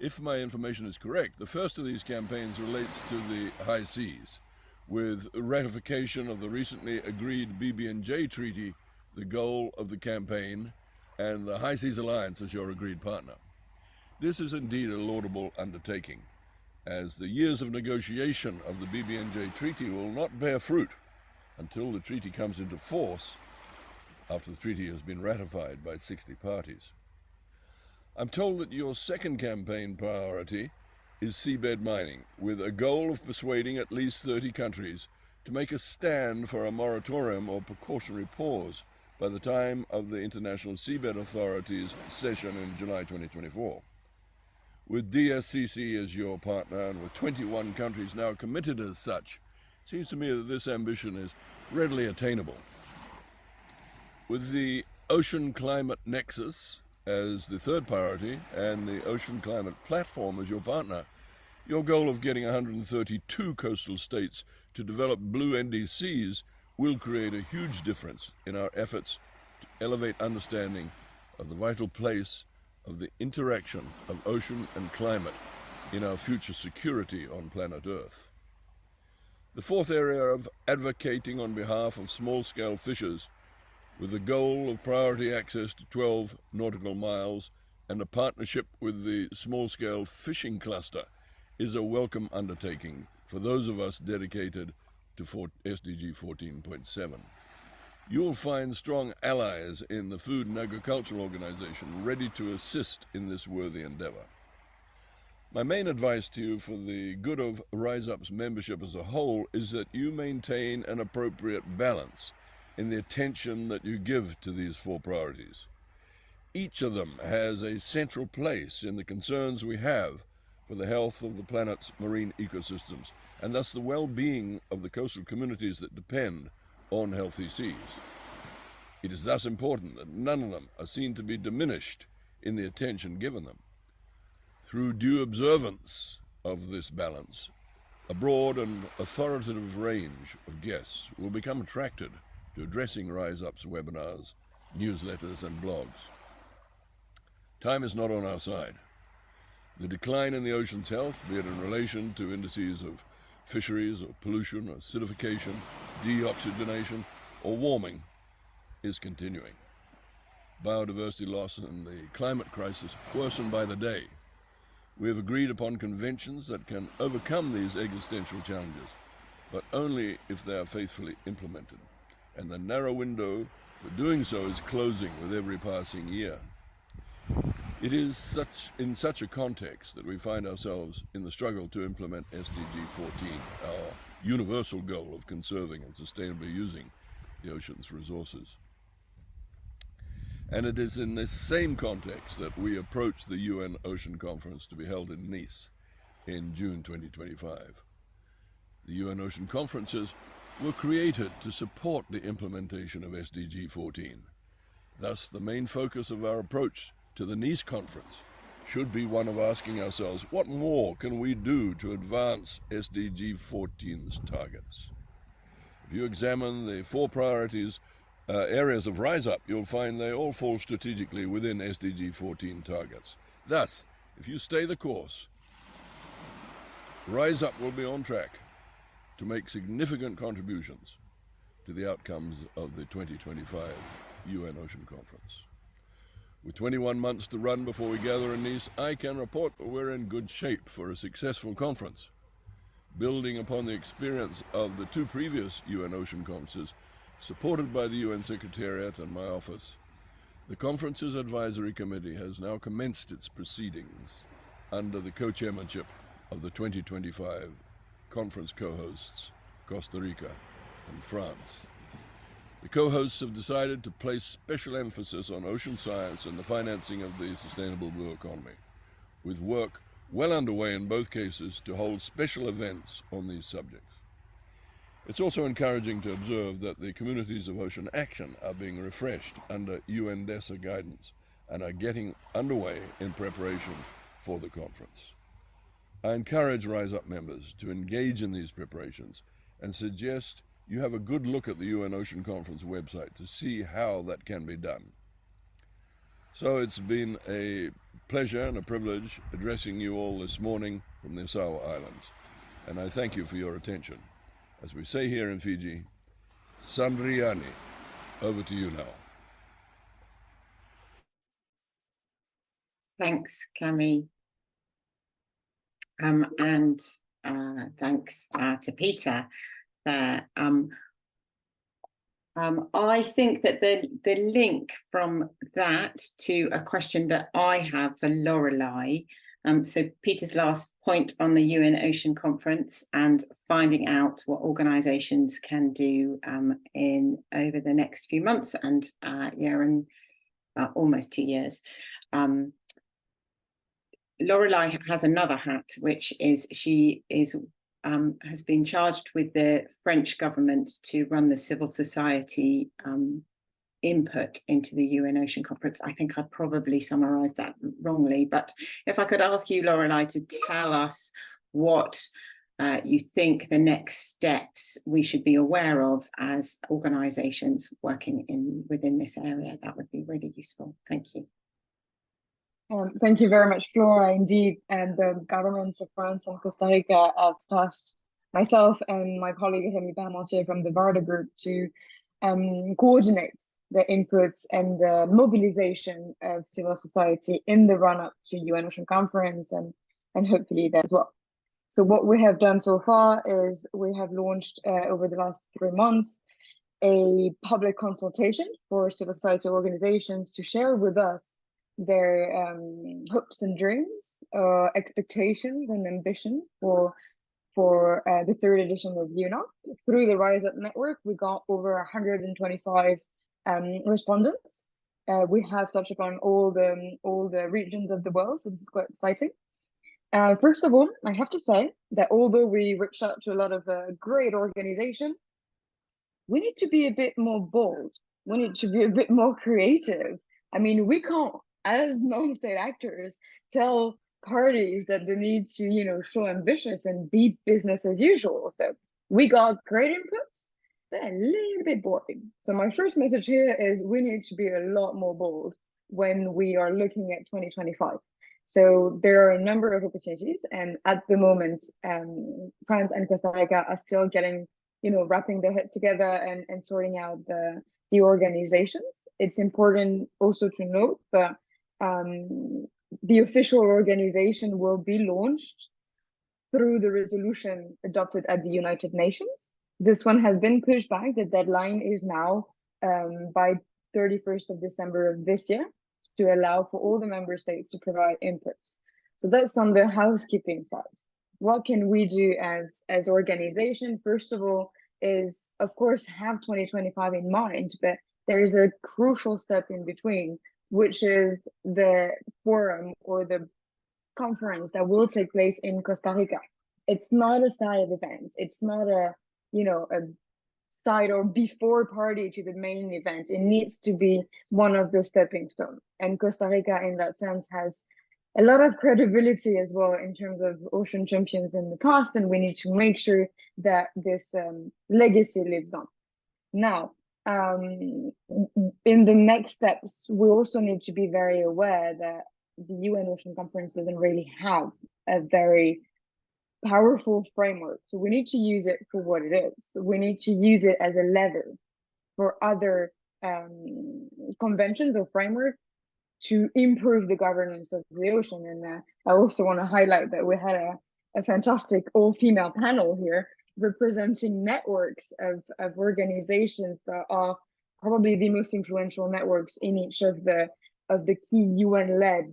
If my information is correct, the first of these campaigns relates to the high seas, with ratification of the recently agreed BB&J Treaty, the goal of the campaign, and the High Seas Alliance as your agreed partner. This is indeed a laudable undertaking, as the years of negotiation of the BB&J Treaty will not bear fruit until the treaty comes into force after the treaty has been ratified by 60 parties. I'm told that your second campaign priority is seabed mining, with a goal of persuading at least 30 countries to make a stand for a moratorium or precautionary pause by the time of the International Seabed Authority's session in July 2024. With DSCC as your partner and with 21 countries now committed as such, it seems to me that this ambition is readily attainable. With the Ocean Climate Nexus as the third priority and the Ocean Climate Platform as your partner, your goal of getting 132 coastal states to develop blue NDCs will create a huge difference in our efforts to elevate understanding of the vital place of the interaction of ocean and climate in our future security on planet Earth. The fourth area of advocating on behalf of small-scale fishers, with the goal of priority access to 12 nautical miles and a partnership with the small-scale fishing cluster, is a welcome undertaking for those of us dedicated to SDG 14.7. You will find strong allies in the Food and Agriculture Organization ready to assist in this worthy endeavor. My main advice to you for the good of Rise Up's membership as a whole is that you maintain an appropriate balance in the attention that you give to these 4 priorities. Each of them has a central place in the concerns we have for the health of the planet's marine ecosystems, and thus the well-being of the coastal communities that depend on healthy seas. It is thus important that none of them are seen to be diminished in the attention given them. Through due observance of this balance, a broad and authoritative range of guests will become attracted to addressing Rise Up's webinars, newsletters, and blogs. Time is not on our side. The decline in the ocean's health, be it in relation to indices of fisheries or pollution or acidification, deoxygenation or warming, is continuing. Biodiversity loss and the climate crisis worsen by the day. We have agreed upon conventions that can overcome these existential challenges, but only if they are faithfully implemented. and the narrow window for doing so is closing with every passing year. It is in such a context that we find ourselves in the struggle to implement SDG 14, our universal goal of conserving and sustainably using the ocean's resources. And it is in this same context that we approach the UN Ocean Conference to be held in Nice in June 2025. The UN Ocean Conferences were created to support the implementation of SDG 14. Thus, the main focus of our approach to the Nice Conference should be one of asking ourselves, what more can we do to advance SDG 14's targets? If you examine the 4 priorities areas of Rise Up, you'll find they all fall strategically within SDG 14 targets. Thus, if you stay the course, Rise Up will be on track to make significant contributions to the outcomes of the 2025 UN Ocean Conference. With 21 months to run before we gather in Nice, I can report that we're in good shape for a successful conference. Building upon the experience of the 2 previous UN Ocean Conferences, supported by the UN Secretariat and my office, the conference's advisory committee has now commenced its proceedings under the co-chairmanship of the 2025 conference co-hosts, Costa Rica and France. The co-hosts have decided to place special emphasis on ocean science and the financing of the sustainable blue economy, with work well underway in both cases to hold special events on these subjects. It's also encouraging to observe that the communities of ocean action are being refreshed under UNDESA guidance and are getting underway in preparation for the conference. I encourage Rise Up members to engage in these preparations and suggest you have a good look at the UN Ocean Conference website to see how that can be done. So it's been a pleasure and a privilege addressing you all this morning from the Asawa Islands, and I thank you for your attention. As we say here in Fiji, Sandriani, over to you now. Thanks, Cami. And thanks to Peter there. I think that the link from that to a question that I have for Loreley, so Peter's last point on the UN Ocean Conference and finding out what organisations can do over the next few months and in almost 2 years. Loreley has another hat, which is she has been charged with the French government to run the civil society input into the UN Ocean Conference. I think I probably summarised that wrongly, but if I could ask you, Loreley, to tell us what you think the next steps we should be aware of as organisations working within this area, that would be really useful. Thank you. Thank you very much, Flora. Indeed, and the governments of France and Costa Rica have tasked myself and my colleague Rémi Parmentier from the Varda Group to coordinate the inputs and the mobilization of civil society in the run-up to UN Ocean Conference and hopefully that as well. So what we have done so far is we have launched over the last 3 months a public consultation for civil society organizations to share with us their hopes and dreams, expectations and ambition for the 3rd edition of UNOC. Through the Rise Up network, we got over 125 respondents. We have touched upon all the regions of the world, so this is quite exciting. First of all, I have to say that although we reached out to a lot of great organizations, we need to be a bit more bold. We need to be a bit more creative. I mean, we can't, as non-state actors, tell parties that they need to, show ambitious and be business as usual. So we got great inputs, but a little bit boring. So my first message here is we need to be a lot more bold when we are looking at 2025. So there are a number of opportunities, and at the moment, France and Costa Rica are still getting, wrapping their heads together and sorting out the organizations. It's important also to note that the official organization will be launched through the resolution adopted at the United Nations. This one has been pushed back. The deadline is now by 31st of December of this year to allow for all the member states to provide inputs. So that's on the housekeeping side. What can we do as organization? First of all, is of course have 2025 in mind, but there is a crucial step in between, which is the forum or the conference that will take place in Costa Rica. It's not a side event. It's not a side or before party to the main event. It needs to be one of the stepping stones. And Costa Rica, in that sense, has a lot of credibility as well in terms of ocean champions in the past, and we need to make sure that this legacy lives on. Now, in the next steps, we also need to be very aware that the UN Ocean Conference doesn't really have a very powerful framework. So we need to use it for what it is. We need to use it as a lever for other conventions or framework to improve the governance of the ocean. And I also want to highlight that we had a fantastic all-female panel here representing networks of organizations that are probably the most influential networks in each of the key UN-led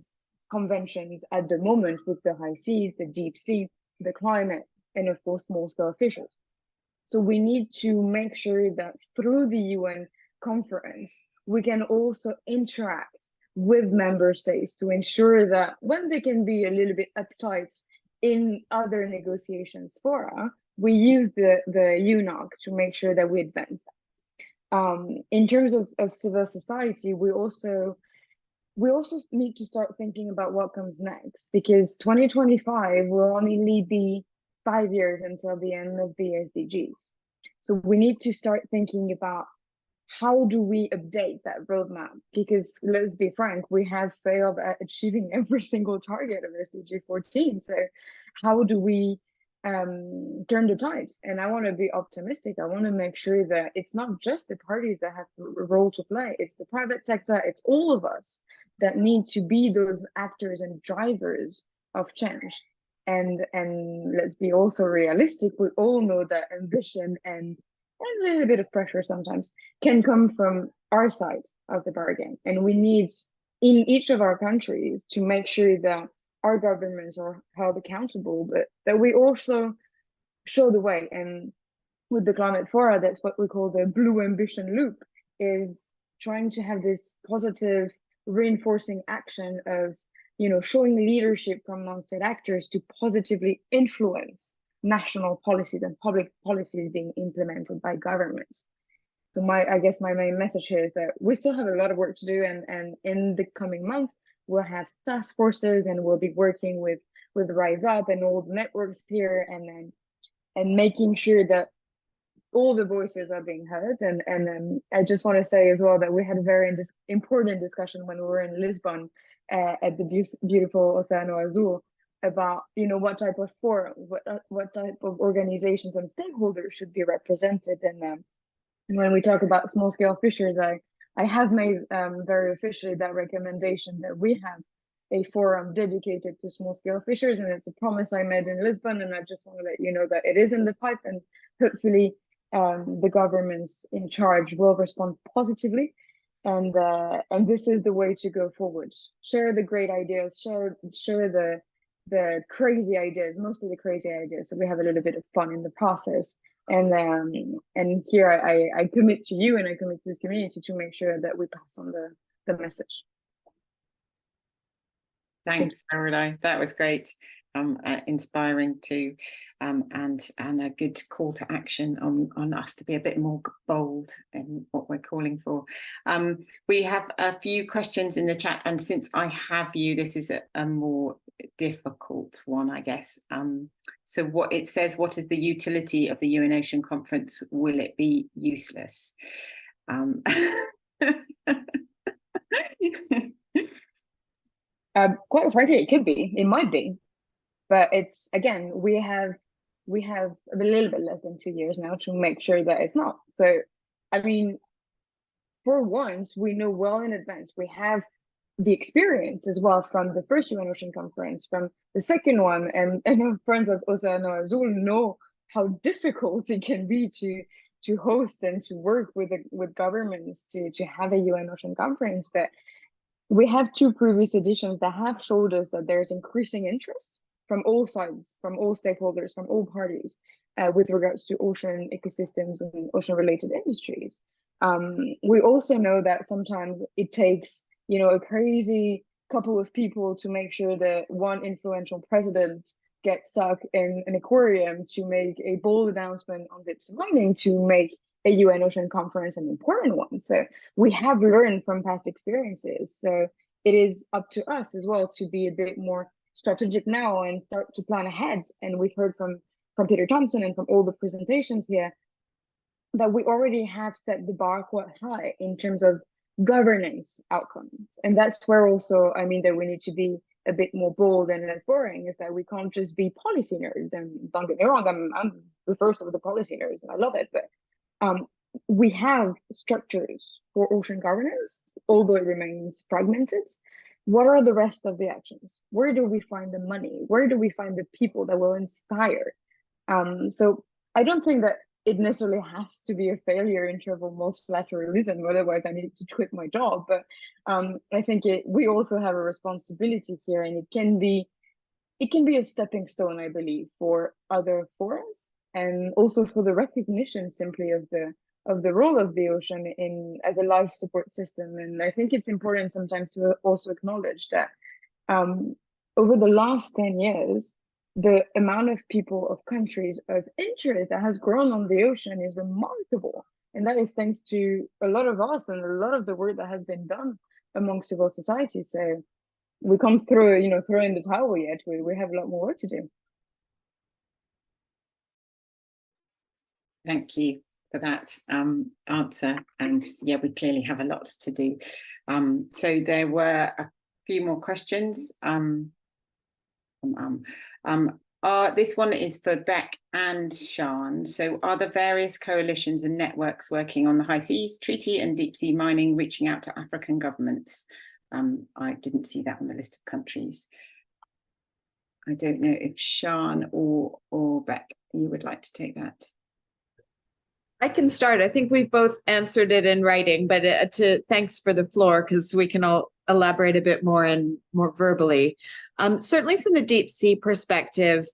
conventions at the moment, with the high seas, the deep sea, the climate, and of course small-scale fisheries. So we need to make sure that through the UN conference, we can also interact with member states to ensure that when they can be a little bit uptight in other negotiations fora, we use the UNOC to make sure that we advance that. In terms of civil society, we also need to start thinking about what comes next, because 2025 will only be 5 years until the end of the SDGs. So we need to start thinking about how do we update that roadmap? Because let's be frank, we have failed at achieving every single target of SDG 14. So how do we turn the tide? And I want to be optimistic. I want to make sure that it's not just the parties that have a role to play. It's the private sector. It's all of us that need to be those actors and drivers of change. And let's be also realistic. We all know that ambition and a little bit of pressure sometimes can come from our side of the bargain. And we need in each of our countries to make sure that our governments are held accountable, but that we also show the way. And with the Climate Fora, that's what we call the Blue Ambition Loop, is trying to have this positive reinforcing action of, showing leadership from non-state actors to positively influence national policies and public policies being implemented by governments. So I guess my main message here is that we still have a lot of work to do, and in the coming month, we'll have task forces and we'll be working with Rise Up and all the networks here, and making sure that all the voices are being heard. And I just want to say as well that we had a very important discussion when we were in Lisbon at the beautiful Oceano Azul about what type of forum, what type of organizations and stakeholders should be represented. And when we talk about small scale fisheries, I have made very officially that recommendation that we have a forum dedicated to small scale fisheries, and it's a promise I made in Lisbon, and I just want to let you know that it is in the pipe, and hopefully the governments in charge will respond positively, and this is the way to go forward. Share the great ideas, share the crazy ideas, mostly the crazy ideas, so we have a little bit of fun in the process. And here I commit to you and I commit to this community to make sure that we pass on the message. Thanks, Loreley. That was great. Inspiring too, and a good call to action on us to be a bit more bold in what we're calling for. We have a few questions in the chat, and since I have you, this is a more difficult one, I guess. So what it says, what is the utility of the UN Ocean Conference? Will it be useless? Quite frankly, it could be. It might be. But it's, again, we have a little bit less than 2 years now to make sure that it's not. So, I mean, for once, we know well in advance. We have the experience as well from the first UN Ocean Conference, from the second one, and our friends at Oceano Azul know how difficult it can be to host and to work with governments to have a UN Ocean Conference. But we have 2 previous editions that have showed us that there's increasing interest from all sides, from all stakeholders, from all parties, with regards to ocean ecosystems and ocean-related industries. We also know that sometimes it takes, a crazy couple of people to make sure that one influential president gets stuck in an aquarium to make a bold announcement on deep sea mining to make a UN Ocean Conference an important one. So we have learned from past experiences. So it is up to us as well to be a bit more strategic now and start to plan ahead. And we've heard from Peter Thomson and from all the presentations here that we already have set the bar quite high in terms of governance outcomes. And that's where also, that we need to be a bit more bold and less boring, is that we can't just be policy nerds. And don't get me wrong, I'm the first of the policy nerds and I love it, but we have structures for ocean governance, although it remains fragmented. What are the rest of the actions? Where do we find the money? Where do we find the people that will inspire? So I don't think that it necessarily has to be a failure in terms of multilateralism, otherwise I need to quit my job. But I think we also have a responsibility here, and it can be a stepping stone, I believe, for other forums, and also for the recognition simply of the role of the ocean as a life support system. And I think it's important sometimes to also acknowledge that over the last 10 years, the amount of people, of countries, of interest that has grown on the ocean is remarkable. And that is thanks to a lot of us and a lot of the work that has been done among civil society. So we can't throw in the towel yet. We have a lot more work to do. Thank you for that answer. And yeah, we clearly have a lot to do. So there were a few more questions. This one is for Beck and Sian. So are the various coalitions and networks working on the High Seas Treaty and deep sea mining reaching out to African governments? I didn't see that on the list of countries. I don't know if Sian or Beck, you would like to take that. I can start. I think we've both answered it in writing, but thanks for the floor, because we can all elaborate a bit more and more verbally. Certainly from the deep sea perspective,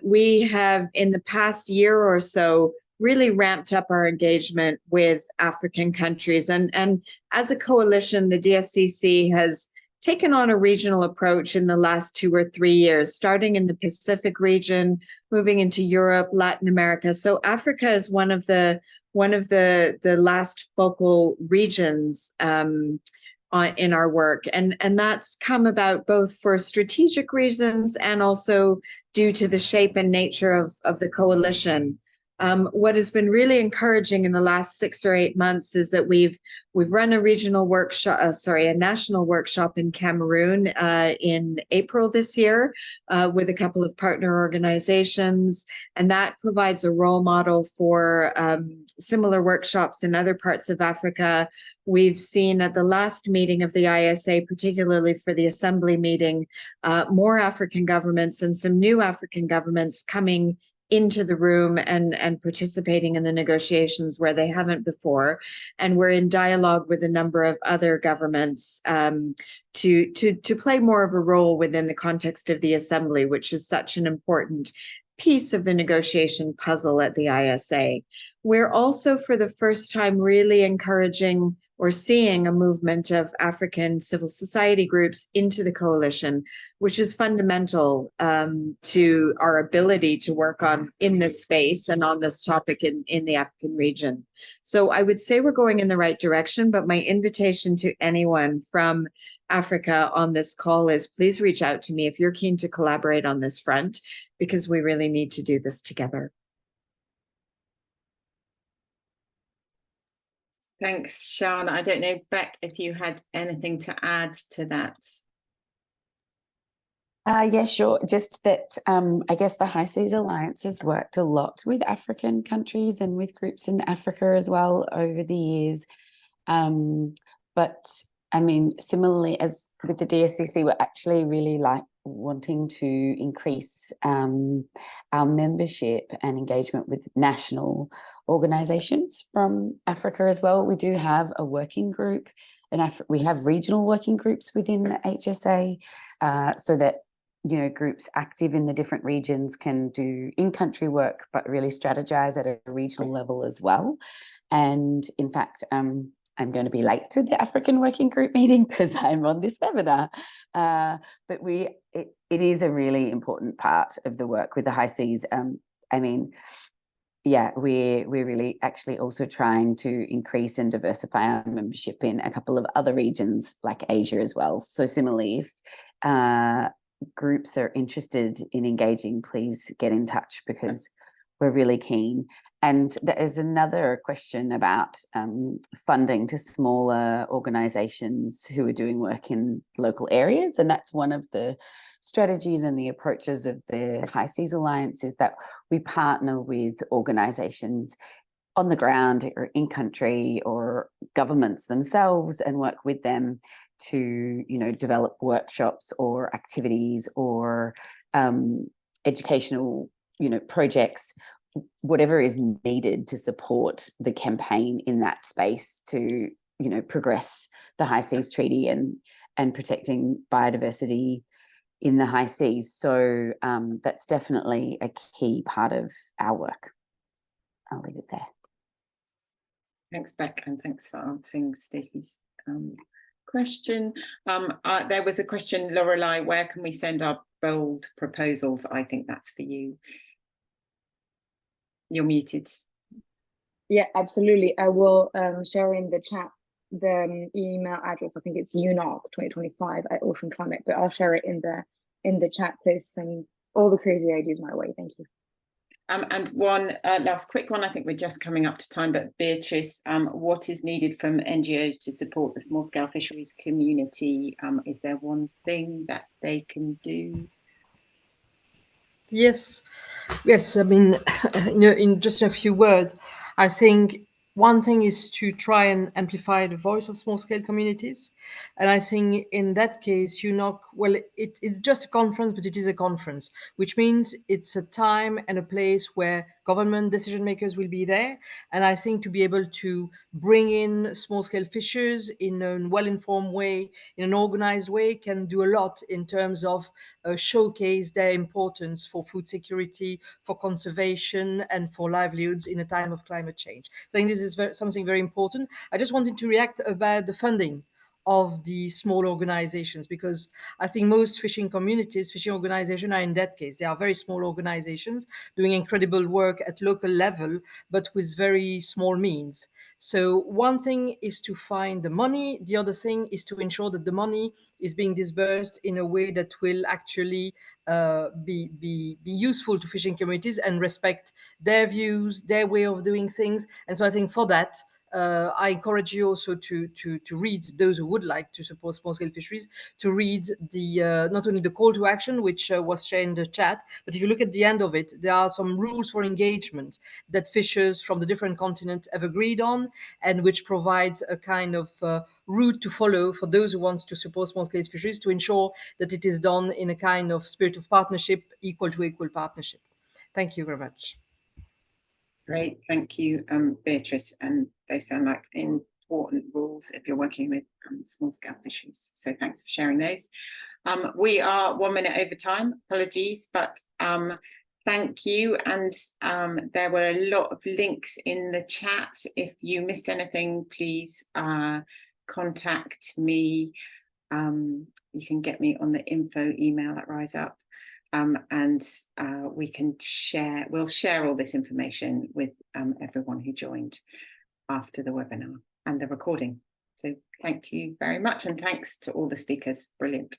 we have in the past year or so really ramped up our engagement with African countries. And as a coalition, the DSCC has taken on a regional approach in the last 2 or 3 years, starting in the Pacific region, moving into Europe, Latin America. So Africa is one of the last focal regions in our work. And that's come about both for strategic reasons and also due to the shape and nature of the coalition. What has been really encouraging in the last 6 or 8 months is that we've run a regional workshop, a national workshop in Cameroon in April this year with a couple of partner organizations, and that provides a role model for similar workshops in other parts of Africa. We've seen at the last meeting of the ISA, particularly for the assembly meeting, more African governments and some new African governments coming into the room and participating in the negotiations where they haven't before. And we're in dialogue with a number of other governments to play more of a role within the context of the assembly, which is such an important piece of the negotiation puzzle at the ISA. We're also, for the first time, really encouraging or seeing a movement of African civil society groups into the coalition, which is fundamental to our ability to work on in this space and on this topic in the African region. So I would say we're going in the right direction, but my invitation to anyone from Africa on this call is please reach out to me if you're keen to collaborate on this front, because we really need to do this together. Thanks, Sian. I don't know, Beck, if you had anything to add to that. Yeah, sure. Just that I guess the High Seas Alliance has worked a lot with African countries and with groups in Africa as well over the years. But I mean, similarly as with the DSCC, we're actually really wanting to increase our membership and engagement with national organisations from Africa as well. We do have a working group, and we have regional working groups within the HSA, so that groups active in the different regions can do in-country work, but really strategize at a regional level as well. And in fact, I'm going to be late to the African Working Group meeting because I'm on this webinar. But it is a really important part of the work with the high seas. I mean, yeah, we're really actually also trying to increase and diversify our membership in a couple of other regions like Asia as well. So similarly, if groups are interested in engaging, please get in touch because we're really keen. And there is another question about funding to smaller organisations who are doing work in local areas. And that's one of the strategies and the approaches of the High Seas Alliance, is that we partner with organisations on the ground or in country or governments themselves and work with them to, develop workshops or activities or educational, projects, whatever is needed to support the campaign in that space to, progress the High Seas Treaty and protecting biodiversity in the high seas. So that's definitely a key part of our work. I'll leave it there. Thanks, Beck, and thanks for answering Stacey's question. There was a question, Loreley, where can we send our bold proposals? I think that's for you. You're muted. Yeah, absolutely. I will share in the chat the email address. I think it's UNOC2025 at Ocean Climate, but I'll share it in the chat. Please send all the crazy ideas my way. Thank you. And one last quick one. I think we're just coming up to time, but Beatrice, what is needed from NGOs to support the small-scale fisheries community? Is there one thing that they can do? Yes. I mean, in just a few words, I think one thing is to try and amplify the voice of small-scale communities. And I think in that case, UNOC, well, it's just a conference, but it is a conference, which means it's a time and a place where government decision makers will be there. And I think to be able to bring in small-scale fishers in a well-informed way, in an organized way, can do a lot in terms of showcase their importance for food security, for conservation, and for livelihoods in a time of climate change. So I think this is something very important. I just wanted to react about the funding of the small organizations, because I think most fishing communities, fishing organizations are in that case. They are very small organizations doing incredible work at local level, but with very small means. So one thing is to find the money. The other thing is to ensure that the money is being disbursed in a way that will actually be useful to fishing communities and respect their views, their way of doing things. And so I think for that, I encourage you also to read, those who would like to support small-scale fisheries, to read the not only the call to action, which was shared in the chat, but if you look at the end of it, there are some rules for engagement that fishers from the different continents have agreed on, and which provides a kind of route to follow for those who want to support small-scale fisheries, to ensure that it is done in a kind of spirit of partnership, equal to equal partnership. Thank you very much. Great, thank you, Beatrice. And they sound like important rules if you're working with small-scale fisheries. So thanks for sharing those. We are 1 minute over time. Apologies, but thank you. And there were a lot of links in the chat. If you missed anything, please contact me. You can get me on the info email at Rise Up. And we'll share all this information with everyone who joined after the webinar and the recording. So thank you very much, and thanks to all the speakers. Brilliant.